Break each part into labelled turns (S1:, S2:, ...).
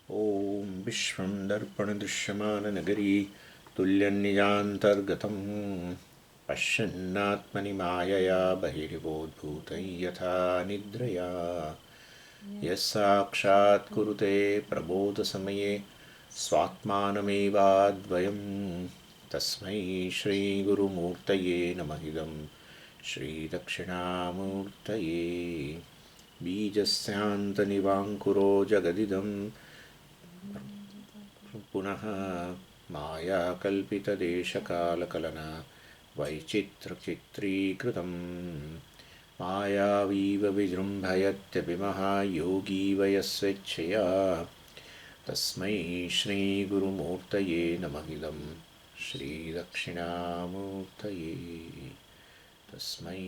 S1: ॐ विश्वं दर्पणदृश्यमाननगरी तुल्यन्निजान्तर्गतं पश्यन्नात्मनि मायया बहिर्बोधभूतं यथा निद्रया यः साक्षात् कुरुते प्रबोधसमये स्वात्मानमेवाद्वयं तस्मै श्रीगुरुमूर्तये नमः इदं श्रीदक्षिणामूर्तये बीजस्यान्तनिवाङ्कुरो जगदिदं पुनः मायाकल्पितदेशकालकलना वैचित्रचित्रीकृतं मायावीव विजृम्भयत्यपि महायोगी वयस्वेच्छया तस्मै श्रीगुरुमूर्तये नमः इदं श्रीदक्षिणामूर्तये तस्मै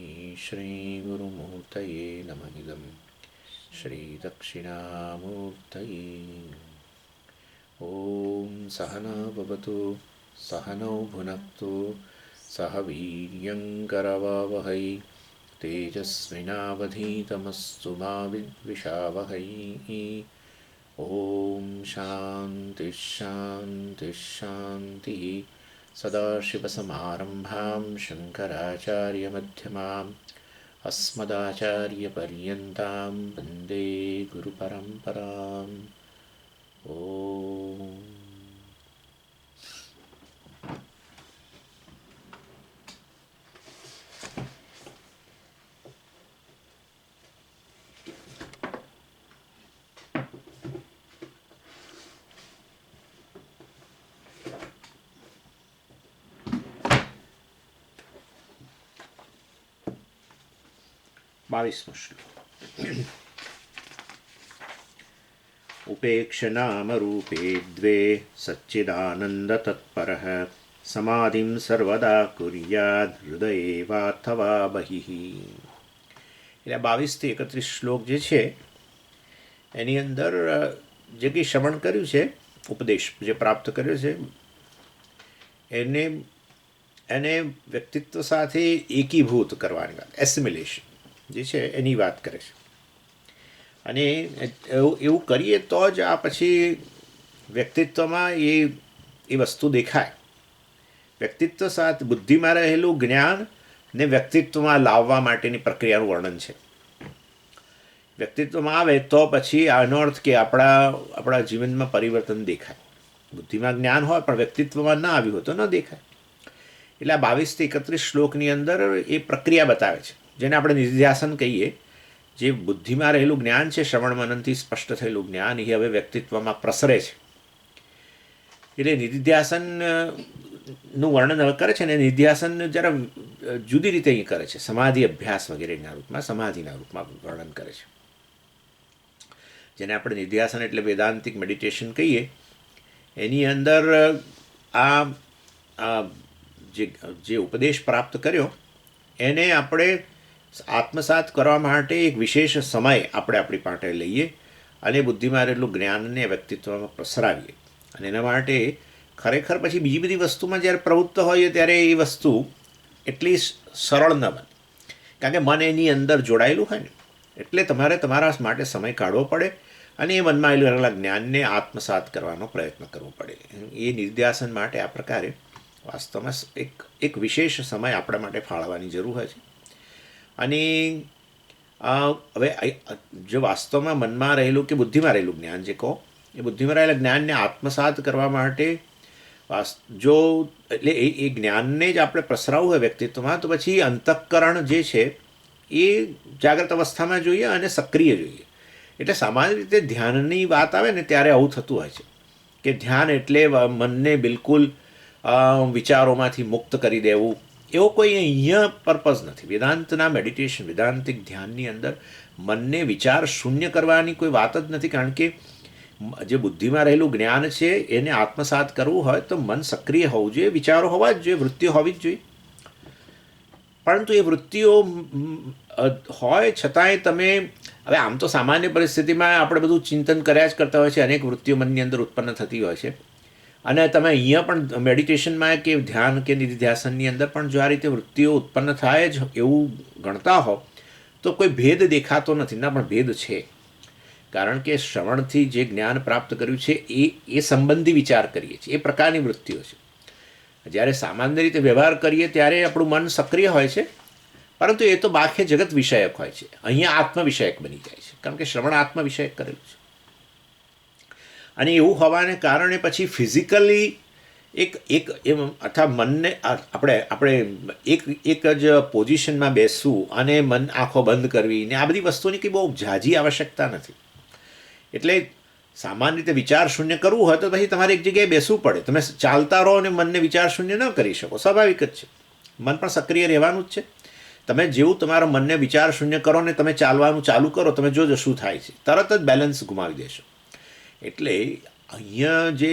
S1: श्रीगुरुमूर्तये नमः इदं श्रीदक्षिणामूर्तये। ॐ सहना भवतु सहनौ भुनक्तु सह वीर्यङ्करवावहै तेजस्विनावधीतमस्तु मा विद्विषावहै। ॐ शान्तिः शान्तिः शान्तिः। सदाशिवसमारम्भां शङ्कराचार्यमध्यमाम् अस्मदाचार्यपर्यन्तां वन्दे गुरुपरम्पराम्। ॐ बावीसमो श्लोक। उपेक्षनामरूपे द्वे सच्चिदानन्दतत्परः समाधिं सर्वदा कुर्याद् हृदये वाथवा बहिः। એટલે 22 થી 31 શ્લોક જે છે એની અંદર જે કંઈ શ્રવણ કર્યું છે, ઉપદેશ જે પ્રાપ્ત કર્યો છે એને એને વ્યક્તિત્વ સાથે એકીભૂત કરવાની વાત, એસિમિલેશન જે છે એની વાત કરે છે. અને એવું કરીએ તો જ આ પછી વ્યક્તિત્વમાં એ વસ્તુ દેખાય. વ્યક્તિત્વ સાથે બુદ્ધિમાં રહેલું જ્ઞાન ને વ્યક્તિત્વમાં લાવવા માટેની પ્રક્રિયાનું વર્ણન છે. વ્યક્તિત્વમાં આવે તો પછી આનો અર્થ કે આપણા જીવનમાં પરિવર્તન દેખાય. બુદ્ધિમાં જ્ઞાન હોય પણ વ્યક્તિત્વમાં ના આવ્યું હોય તો ન દેખાય. એટલે આ 22 થી 31 શ્લોકની અંદર એ પ્રક્રિયા બતાવે છે, જેને આપણે નિધિધ્યાસન કહીએ. જે બુદ્ધિમાં રહેલું જ્ઞાન છે, શ્રવણ મનનથી સ્પષ્ટ થયેલું જ્ઞાન, એ હવે વ્યક્તિત્વમાં પ્રસરે છે. એટલે નિધિધ્યાસનનું વર્ણન હવે કરે છે ને. નિધિધ્યાસન જરા જુદી રીતે અહીં કરે છે, સમાધિ અભ્યાસ વગેરેના રૂપમાં, સમાધિના રૂપમાં વર્ણન કરે છે. જેને આપણે નિધિધ્યાસન એટલે વેદાંતિક મેડિટેશન કહીએ. એની અંદર આ જે ઉપદેશ પ્રાપ્ત કર્યો એને આપણે આત્મસાત કરવા માટે એક વિશેષ સમય આપણે આપણી પાસે લઈએ અને બુદ્ધિમાં રહેલું જ્ઞાનને વ્યક્તિત્વમાં પ્રસરાવીએ. અને એના માટે ખરેખર પછી બીજી બધી વસ્તુમાં જ્યારે પ્રવૃત્ત હોઈએ ત્યારે એ વસ્તુ એટલી સરળ ન બને, કારણ કે મન એની અંદર જોડાયેલું હોય ને. એટલે તમારે તમારા માટે સમય કાઢવો પડે અને એ મનમાં આવેલું રહેલા જ્ઞાનને આત્મસાત કરવાનો પ્રયત્ન કરવો પડે. એ નિર્ધ્યાસન માટે આ પ્રકારે વાસ્તવમાં એક વિશેષ સમય આપણા માટે ફાળવવાની જરૂર હોય છે. અને હવે જો વાસ્તવમાં મનમાં રહેલું કે બુદ્ધિમાં રહેલું જ્ઞાન જે કહો, એ બુદ્ધિમાં રહેલા જ્ઞાનને આત્મસાત કરવા માટે જો એટલે એ જ્ઞાનને જ આપણે પ્રસરાવવું હોય વ્યક્તિત્વમાં, તો પછી અંતઃકરણ જે છે એ જાગ્રત અવસ્થામાં જોઈએ અને સક્રિય જોઈએ. એટલે સામાન્ય રીતે ધ્યાનની વાત આવે ને ત્યારે આવું થતું હોય છે કે ધ્યાન એટલે મનને બિલકુલ વિચારોમાંથી મુક્ત કરી દેવું, એવો કોઈ અહીંયા પર્પઝ નથી. વેદાંતના મેડિટેશન, વેદાંતિક ધ્યાનની અંદર મનને વિચાર શૂન્ય કરવાની કોઈ વાત જ નથી. કારણ કે જે બુદ્ધિમાં રહેલું જ્ઞાન છે એને આત્મસાત કરવું હોય તો મન સક્રિય હોવું જોઈએ, વિચારો હોવા જ જોઈએ, વૃત્તિઓ હોવી જ જોઈએ. પરંતુ એ વૃત્તિઓ હોય છતાંય તમે હવે આમ તો સામાન્ય પરિસ્થિતિમાં આપણે બધું ચિંતન કર્યા જ કરતા હોય છે, અનેક વૃત્તિઓ મનની અંદર ઉત્પન્ન થતી હોય છે. અને તમે અહીંયા પણ મેડિટેશનમાં કે ધ્યાન કે નિધિધ્યાસનની અંદર પણ જો આ રીતે વૃત્તિઓ ઉત્પન્ન થાય જ એવું ગણતા હો તો કોઈ ભેદ દેખાતો નથી. ના, પણ ભેદ છે. કારણ કે શ્રવણથી જે જ્ઞાન પ્રાપ્ત કર્યું છે એ સંબંધી વિચાર કરીએ છીએ, એ પ્રકારની વૃત્તિઓ છે. જ્યારે સામાન્ય રીતે વ્યવહાર કરીએ ત્યારે આપણું મન સક્રિય હોય છે, પરંતુ એ તો બાહ્ય જગત વિષયક હોય છે. અહીંયા આત્મવિષયક બની જાય છે, કારણ કે શ્રવણ આત્મવિષયક કરેલું છે. અને એવું હોવાને કારણે પછી ફિઝિકલી એક એક એમ અથવા મનને આપણે એક જ પોઝિશનમાં બેસવું અને મન આંખો બંધ કરવી ને આ બધી વસ્તુની કંઈ બહુ ઝાઝી આવશ્યકતા નથી. એટલે સામાન્ય રીતે વિચાર શૂન્ય કરવું હોય તો પછી તમારે એક જગ્યાએ બેસવું પડે. તમે ચાલતા રહો અને મનને વિચાર શૂન્ય ન કરી શકો, સ્વાભાવિક જ છે. મન પણ સક્રિય રહેવાનું જ છે. તમે જેવું તમારા મનને વિચાર શૂન્ય કરો ને તમે ચાલવાનું ચાલુ કરો, તમે જોજો શું થાય છે, તરત જ બેલેન્સ ગુમાવી દેશો. એટલે અહીંયા જે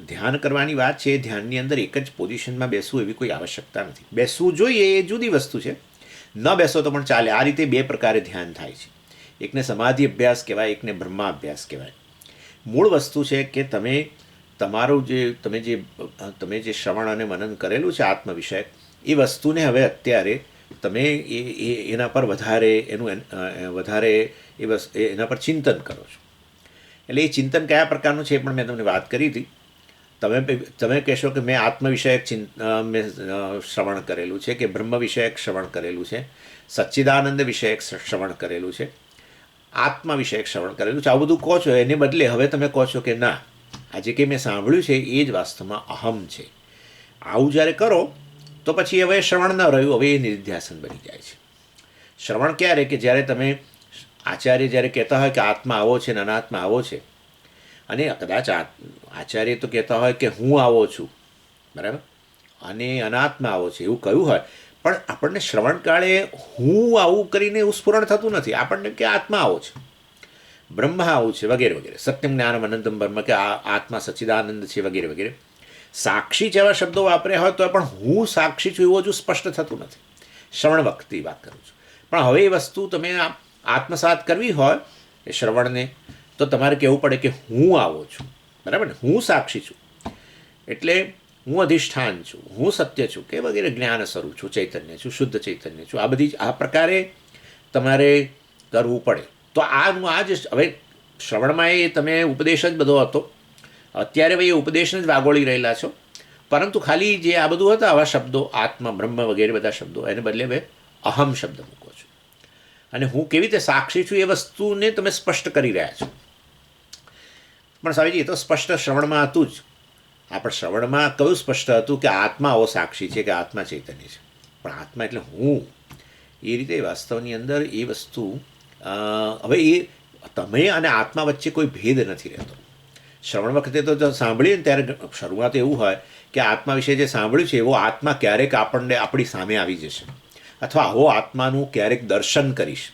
S1: ધ્યાન કરવાની વાત છે, એ ધ્યાનની અંદર એક જ પોઝિશનમાં બેસવું એવી કોઈ આવશ્યકતા નથી. બેસવું જોઈએ એ જુદી વસ્તુ છે, ન બેસો તો પણ ચાલે. આ રીતે બે પ્રકારે ધ્યાન થાય છે. એકને સમાધિ અભ્યાસ કહેવાય, એકને બ્રહ્મા અભ્યાસ કહેવાય. મૂળ વસ્તુ છે કે તમે જે શ્રવણ અને મનન કરેલું છે આત્મવિષયક, એ વસ્તુને હવે અત્યારે તમે એના પર વધારે એના પર ચિંતન કરો છો. એટલે એ ચિંતન કયા પ્રકારનું છે એ પણ મેં તમને વાત કરી હતી. તમે કહેશો કે મેં આત્મવિષયક મેં શ્રવણ કરેલું છે, કે બ્રહ્મ વિષયક શ્રવણ કરેલું છે, સચ્ચિદાનંદ વિષયક શ્રવણ કરેલું છે, આત્મા વિષયક શ્રવણ કરેલું છે, આવું બધું કહો છો. એને બદલે હવે તમે કહો છો કે ના, આજે કંઈ મેં સાંભળ્યું છે એ જ વાસ્તવમાં અહમ છે. આવું જ્યારે કરો તો પછી હવે શ્રવણ ન રહ્યું, હવે એ નિધિધ્યાસન બની જાય છે. શ્રવણ ક્યારે? કે જ્યારે તમે આચાર્ય જ્યારે કહેતા હોય કે આત્મા આવો છે ને અનાત્મા આવો છે, અને કદાચ આચાર્ય તો કહેતા હોય કે હું આવો છું, બરાબર, અને અનાત્મા આવો છે એવું કહ્યું હોય, પણ આપણને શ્રવણકાળે હું આવું કરીને એવું સ્ફુરણ થતું નથી. આપણને કે આત્મા આવો છે, બ્રહ્મ આવું છે, વગેરે વગેરે, સત્યમ જ્ઞાનમ અનંતમ બ્રહ્મ, કે આત્મા સચ્ચિદાનંદ છે, વગેરે વગેરે. સાક્ષી જેવા શબ્દો વાપર્યા હોય તો પણ હું સાક્ષી છું એવું હજુ સ્પષ્ટ થતું નથી. શ્રવણ વખતે વાત કરું છું. પણ હવે એ વસ્તુ તમે આત્મસાત કરવી હોય એ શ્રવણને, તો તમારે કહેવું પડે કે હું આવો છું, બરાબર ને, હું સાક્ષી છું, એટલે હું અધિષ્ઠાન છું, હું સત્ય છું, કે વગેરે જ્ઞાન સ્વરૂપ છું, ચૈતન્ય છું, શુદ્ધ ચૈતન્ય છું. આ બધી આ પ્રકારે તમારે કરવું પડે. તો આ જ હવે શ્રવણમાં એ તમે ઉપદેશ જ બધો હતો. અત્યારે ભાઈ એ ઉપદેશને જ વાગોળી રહેલા છો, પરંતુ ખાલી જે આ બધું હતા આવા શબ્દો આત્મા બ્રહ્મ વગેરે બધા શબ્દો, એને બદલે હવે અહમ શબ્દ મૂકો છો. અને હું કેવી રીતે સાક્ષી છું એ વસ્તુને તમે સ્પષ્ટ કરી રહ્યા છો. પણ સ્વામીજી, એ તો સ્પષ્ટ શ્રવણમાં હતું જ. આપણે શ્રવણમાં કયું સ્પષ્ટ હતું કે આત્માઓ સાક્ષી છે, કે આત્મા ચૈતન્ય છે, પણ આત્મા એટલે હું. એ રીતે વાસ્તવની અંદર એ વસ્તુ હવે એ તમે અને આત્મા વચ્ચે કોઈ ભેદ નથી રહેતો. શ્રવણ વખતે તો સાંભળીએ ને ત્યારે શરૂઆત એવું હોય કે આત્મા વિશે જે સાંભળ્યું છે એવો આત્મા ક્યારેક આપણી સામે આવી જશે, અથવા આવો આત્માનું ક્યારેક દર્શન કરીશ.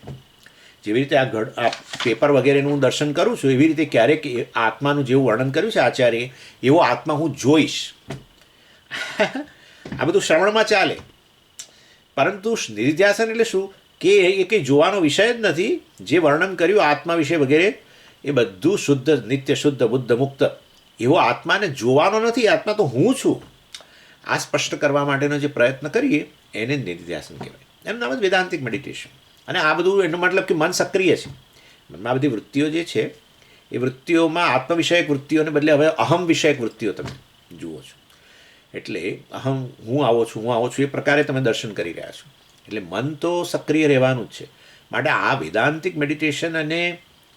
S1: જેવી રીતે આ પેપર વગેરેનું હું દર્શન કરું છું, એવી રીતે ક્યારેક આત્માનું જેવું વર્ણન કર્યું છે આચાર્ય, એવો આત્મા હું જોઈશ. આ બધું શ્રવણમાં ચાલે. પરંતુ નિધિધ્યાસન એટલે શું? કે એ કંઈ જોવાનો વિષય જ નથી. જે વર્ણન કર્યું આત્મા વિશે વગેરે, એ બધું શુદ્ધ, નિત્ય શુદ્ધ, બુદ્ધ, મુક્ત એવો આત્માને જોવાનો નથી. આત્મા તો હું છું. આ સ્પષ્ટ કરવા માટેનો જે પ્રયત્ન કરીએ એને નિધિધ્યાસન કહેવાય. એનું નામ જ વેદાંતિક મેડિટેશન. અને આ બધું એનો મતલબ કે મન સક્રિય છે. મનમાં બધી વૃત્તિઓ જે છે એ વૃત્તિઓમાં આત્મવિષયક વૃત્તિઓને બદલે હવે અહમ વિષયક વૃત્તિઓ તમે જુઓ છો. એટલે હું આવો છું એ પ્રકારે તમે દર્શન કરી રહ્યા છો. એટલે મન તો સક્રિય રહેવાનું જ છે. માટે આ વેદાંતિક મેડિટેશન, અને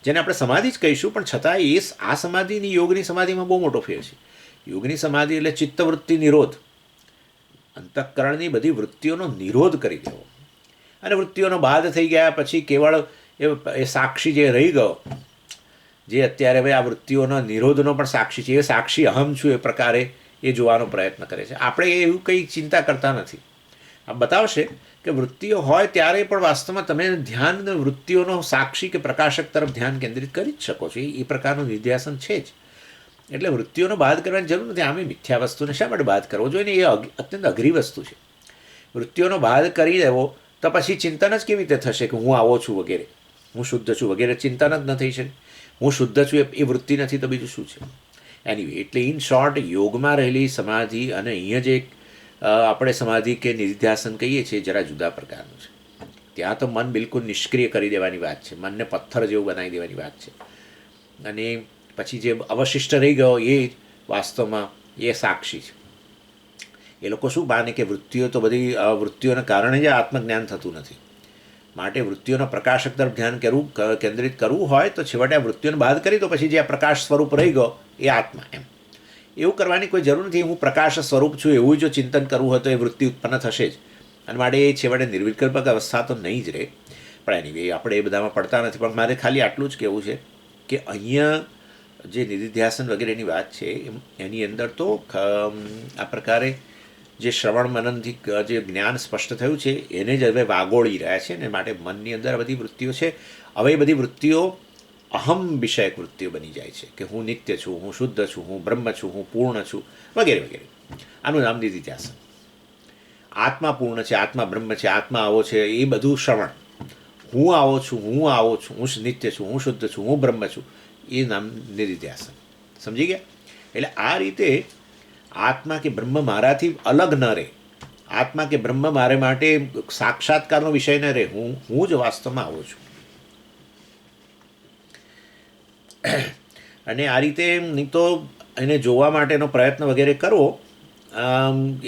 S1: જેને આપણે સમાધિ જ કહીશું, પણ છતાં આ સમાધિની યોગની સમાધિમાં બહુ મોટો ફેર છે. યોગની સમાધિ એટલે ચિત્તવૃત્તિ નિરોધ, અંતઃકરણની બધી વૃત્તિઓનો નિરોધ કરી દેવો. અને વૃત્તિઓનો બાદ થઈ ગયા પછી કેવળ એ સાક્ષી જે રહી ગયો, જે અત્યારે હવે આ વૃત્તિઓનો નિરોધનો પણ સાક્ષી છે, એ સાક્ષી અહમ છું એ પ્રકારે એ જોવાનો પ્રયત્ન કરે છે. આપણે એવું કંઈ ચિંતા કરતા નથી. આ બતાવશે કે વૃત્તિઓ હોય ત્યારે પણ વાસ્તવમાં તમે ધ્યાન વૃત્તિઓનો સાક્ષી કે પ્રકાશક તરફ ધ્યાન કેન્દ્રિત કરી જ શકો છો. એ પ્રકારનું નિધ્યાસન છે જ. એટલે વૃત્તિઓનો બાદ કરવાની જરૂર નથી. આમે મિથ્યા વસ્તુને શા માટે બાદ કરવો જોઈએ? એ અત્યંત અઘરી વસ્તુ છે. વૃત્તિઓનો બાદ કરી દેવો તો પછી ચિંતન જ કેવી રીતે થશે કે હું આવો છું વગેરે, હું શુદ્ધ છું વગેરે? ચિંતન જ ન થઈ શકે. હું શુદ્ધ છું એ વૃત્તિ નથી તો બીજું શું છે? એનીવે, એટલે ઇન શોર્ટ, યોગમાં રહેલી સમાધિ અને અહીંયા જે આપણે સમાધિ કે નિધિધ્યાસન કહીએ છીએ જરા જુદા પ્રકારનું છે. ત્યાં તો મન બિલકુલ નિષ્ક્રિય કરી દેવાની વાત છે, મનને પથ્થર જેવું બનાવી દેવાની વાત છે. અને પછી જે અવશિષ્ટ રહી ગયો એ વાસ્તવમાં એ સાક્ષી છે. એ લોકો શું માને કે વૃત્તિઓ તો બધી વૃત્તિઓના કારણે જ આત્મજ્ઞાન થતું નથી, માટે વૃત્તિઓના પ્રકાશક તરફ ધ્યાન કેન્દ્રિત કરવું હોય તો છેવટે આ વૃત્તિઓને બાદ કરી તો પછી જે આ પ્રકાશ સ્વરૂપ રહી ગયો એ આત્મા. એમ એવું કરવાની કોઈ જરૂર નથી. હું પ્રકાશ સ્વરૂપ છું એવું જો ચિંતન કરવું હોય તો એ વૃત્તિ ઉત્પન્ન થશે જ, અને માટે એ છેવટે નિર્વિકલ્પક અવસ્થા તો નહીં જ રહે. પણ એની આપણે એ બધામાં પડતા નથી. પણ મારે ખાલી આટલું જ કહેવું છે કે અહીંયા જે નિધિધ્યાસન વગેરેની વાત છે એની અંદર તો આ પ્રકારે જે શ્રવણ મનનથી જે જ્ઞાન સ્પષ્ટ થયું છે એને જ હવે વાગોળી રહ્યા છે ને, માટે મનની અંદર બધી વૃત્તિઓ છે. હવે એ બધી વૃત્તિઓ અહમ વિષયક વૃત્તિઓ બની જાય છે કે હું નિત્ય છું, હું શુદ્ધ છું, હું બ્રહ્મ છું, હું પૂર્ણ છું, વગેરે વગેરે. આનું નામ નિધિધ્યાસન. આત્મા પૂર્ણ છે, આત્મા બ્રહ્મ છે, આત્મા આવો છે, એ બધું શ્રવણ. હું આવો છું, હું આવો છું, હું નિત્ય છું, હું શુદ્ધ છું, હું બ્રહ્મ છું, એ નામ નિધિધ્યાસન. સમજી ગયા? એટલે આ રીતે આત્મા કે બ્રહ્મ મારાથી અલગ ન રહે, આત્મા કે બ્રહ્મ મારે માટે સાક્ષાત્કારનો વિષય ન રહે, હું જ વાસ્તવમાં આવું છું. અને આ રીતે નહીં તો એને જોવા માટેનો પ્રયત્ન વગેરે કરવો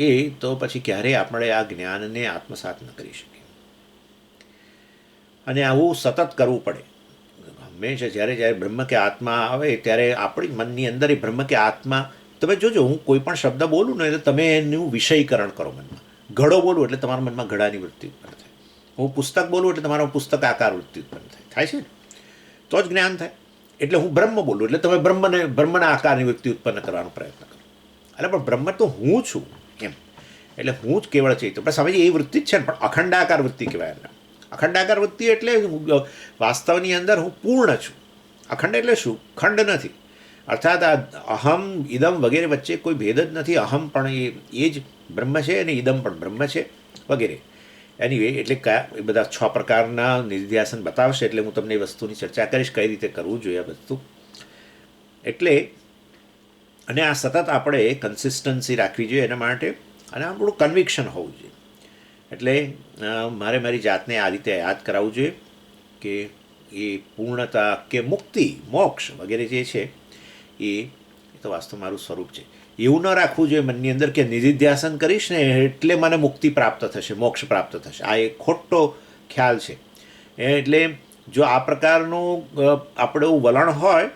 S1: એ તો પછી ક્યારેય આપણે આ જ્ઞાનને આત્મસાત ન કરી શકીએ. અને આવું સતત કરવું પડે. હંમેશા જ્યારે બ્રહ્મ કે આત્મા આવે ત્યારે આપણી મનની અંદર એ બ્રહ્મ કે આત્મા, તમે જોજો હું કોઈ પણ શબ્દ બોલું ને એટલે તમે એનું વિષયીકરણ કરો મનમાં. ઘડો બોલું એટલે તમારા મનમાં ઘડાની વૃત્તિ ઉત્પન્ન થાય. હું પુસ્તક બોલું એટલે તમારા પુસ્તક આકાર વૃત્તિ ઉત્પન્ન થાય છે ને, તો જ જ્ઞાન થાય. એટલે હું બ્રહ્મ બોલું એટલે તમે બ્રહ્મના આકારની વૃત્તિ ઉત્પન્ન કરવાનો પ્રયત્ન કરો. એટલે પણ બ્રહ્મ તો હું છું એમ, એટલે હું જ કેવળ છે. તો આપણે સમજીએ એ વૃત્તિ જ છે ને, પણ અખંડાકાર વૃત્તિ કહેવાય એને. અખંડાકાર વૃત્તિ એટલે વાસ્તવની અંદર હું પૂર્ણ છું. અખંડ એટલે શું? ખંડ નથી. અર્થાત આ અહમ ઇદમ વગેરે વચ્ચે કોઈ ભેદ જ નથી. અહમ પણ એ જ બ્રહ્મ છે અને ઇદમ પણ બ્રહ્મ છે વગેરે. એનીવે એટલે એ બધા 6 પ્રકારના નિધિધ્યાસન બતાવશે, એટલે હું તમને એ વસ્તુની ચર્ચા કરીશ કઈ રીતે કરવું જોઈએ આ વસ્તુ. એટલે અને આ સતત આપણે કન્સિસ્ટન્સી રાખવી જોઈએ એના માટે, અને આપણું કન્વિક્શન હોવું જોઈએ. એટલે મારે મારી જાતને આ રીતે યાદ કરાવવું જોઈએ કે એ પૂર્ણતા કે મુક્તિ મોક્ષ વગેરે જે છે એ તો વાસ્તવ મારું સ્વરૂપ છે. એવું ન રાખવું જોઈએ મનની અંદર કે નિધિધ્યાસન કરીશ ને એટલે મને મુક્તિ પ્રાપ્ત થશે, મોક્ષ પ્રાપ્ત થશે. આ એક ખોટો ખ્યાલ છે. એટલે જો આ પ્રકારનું આપણું વલણ હોય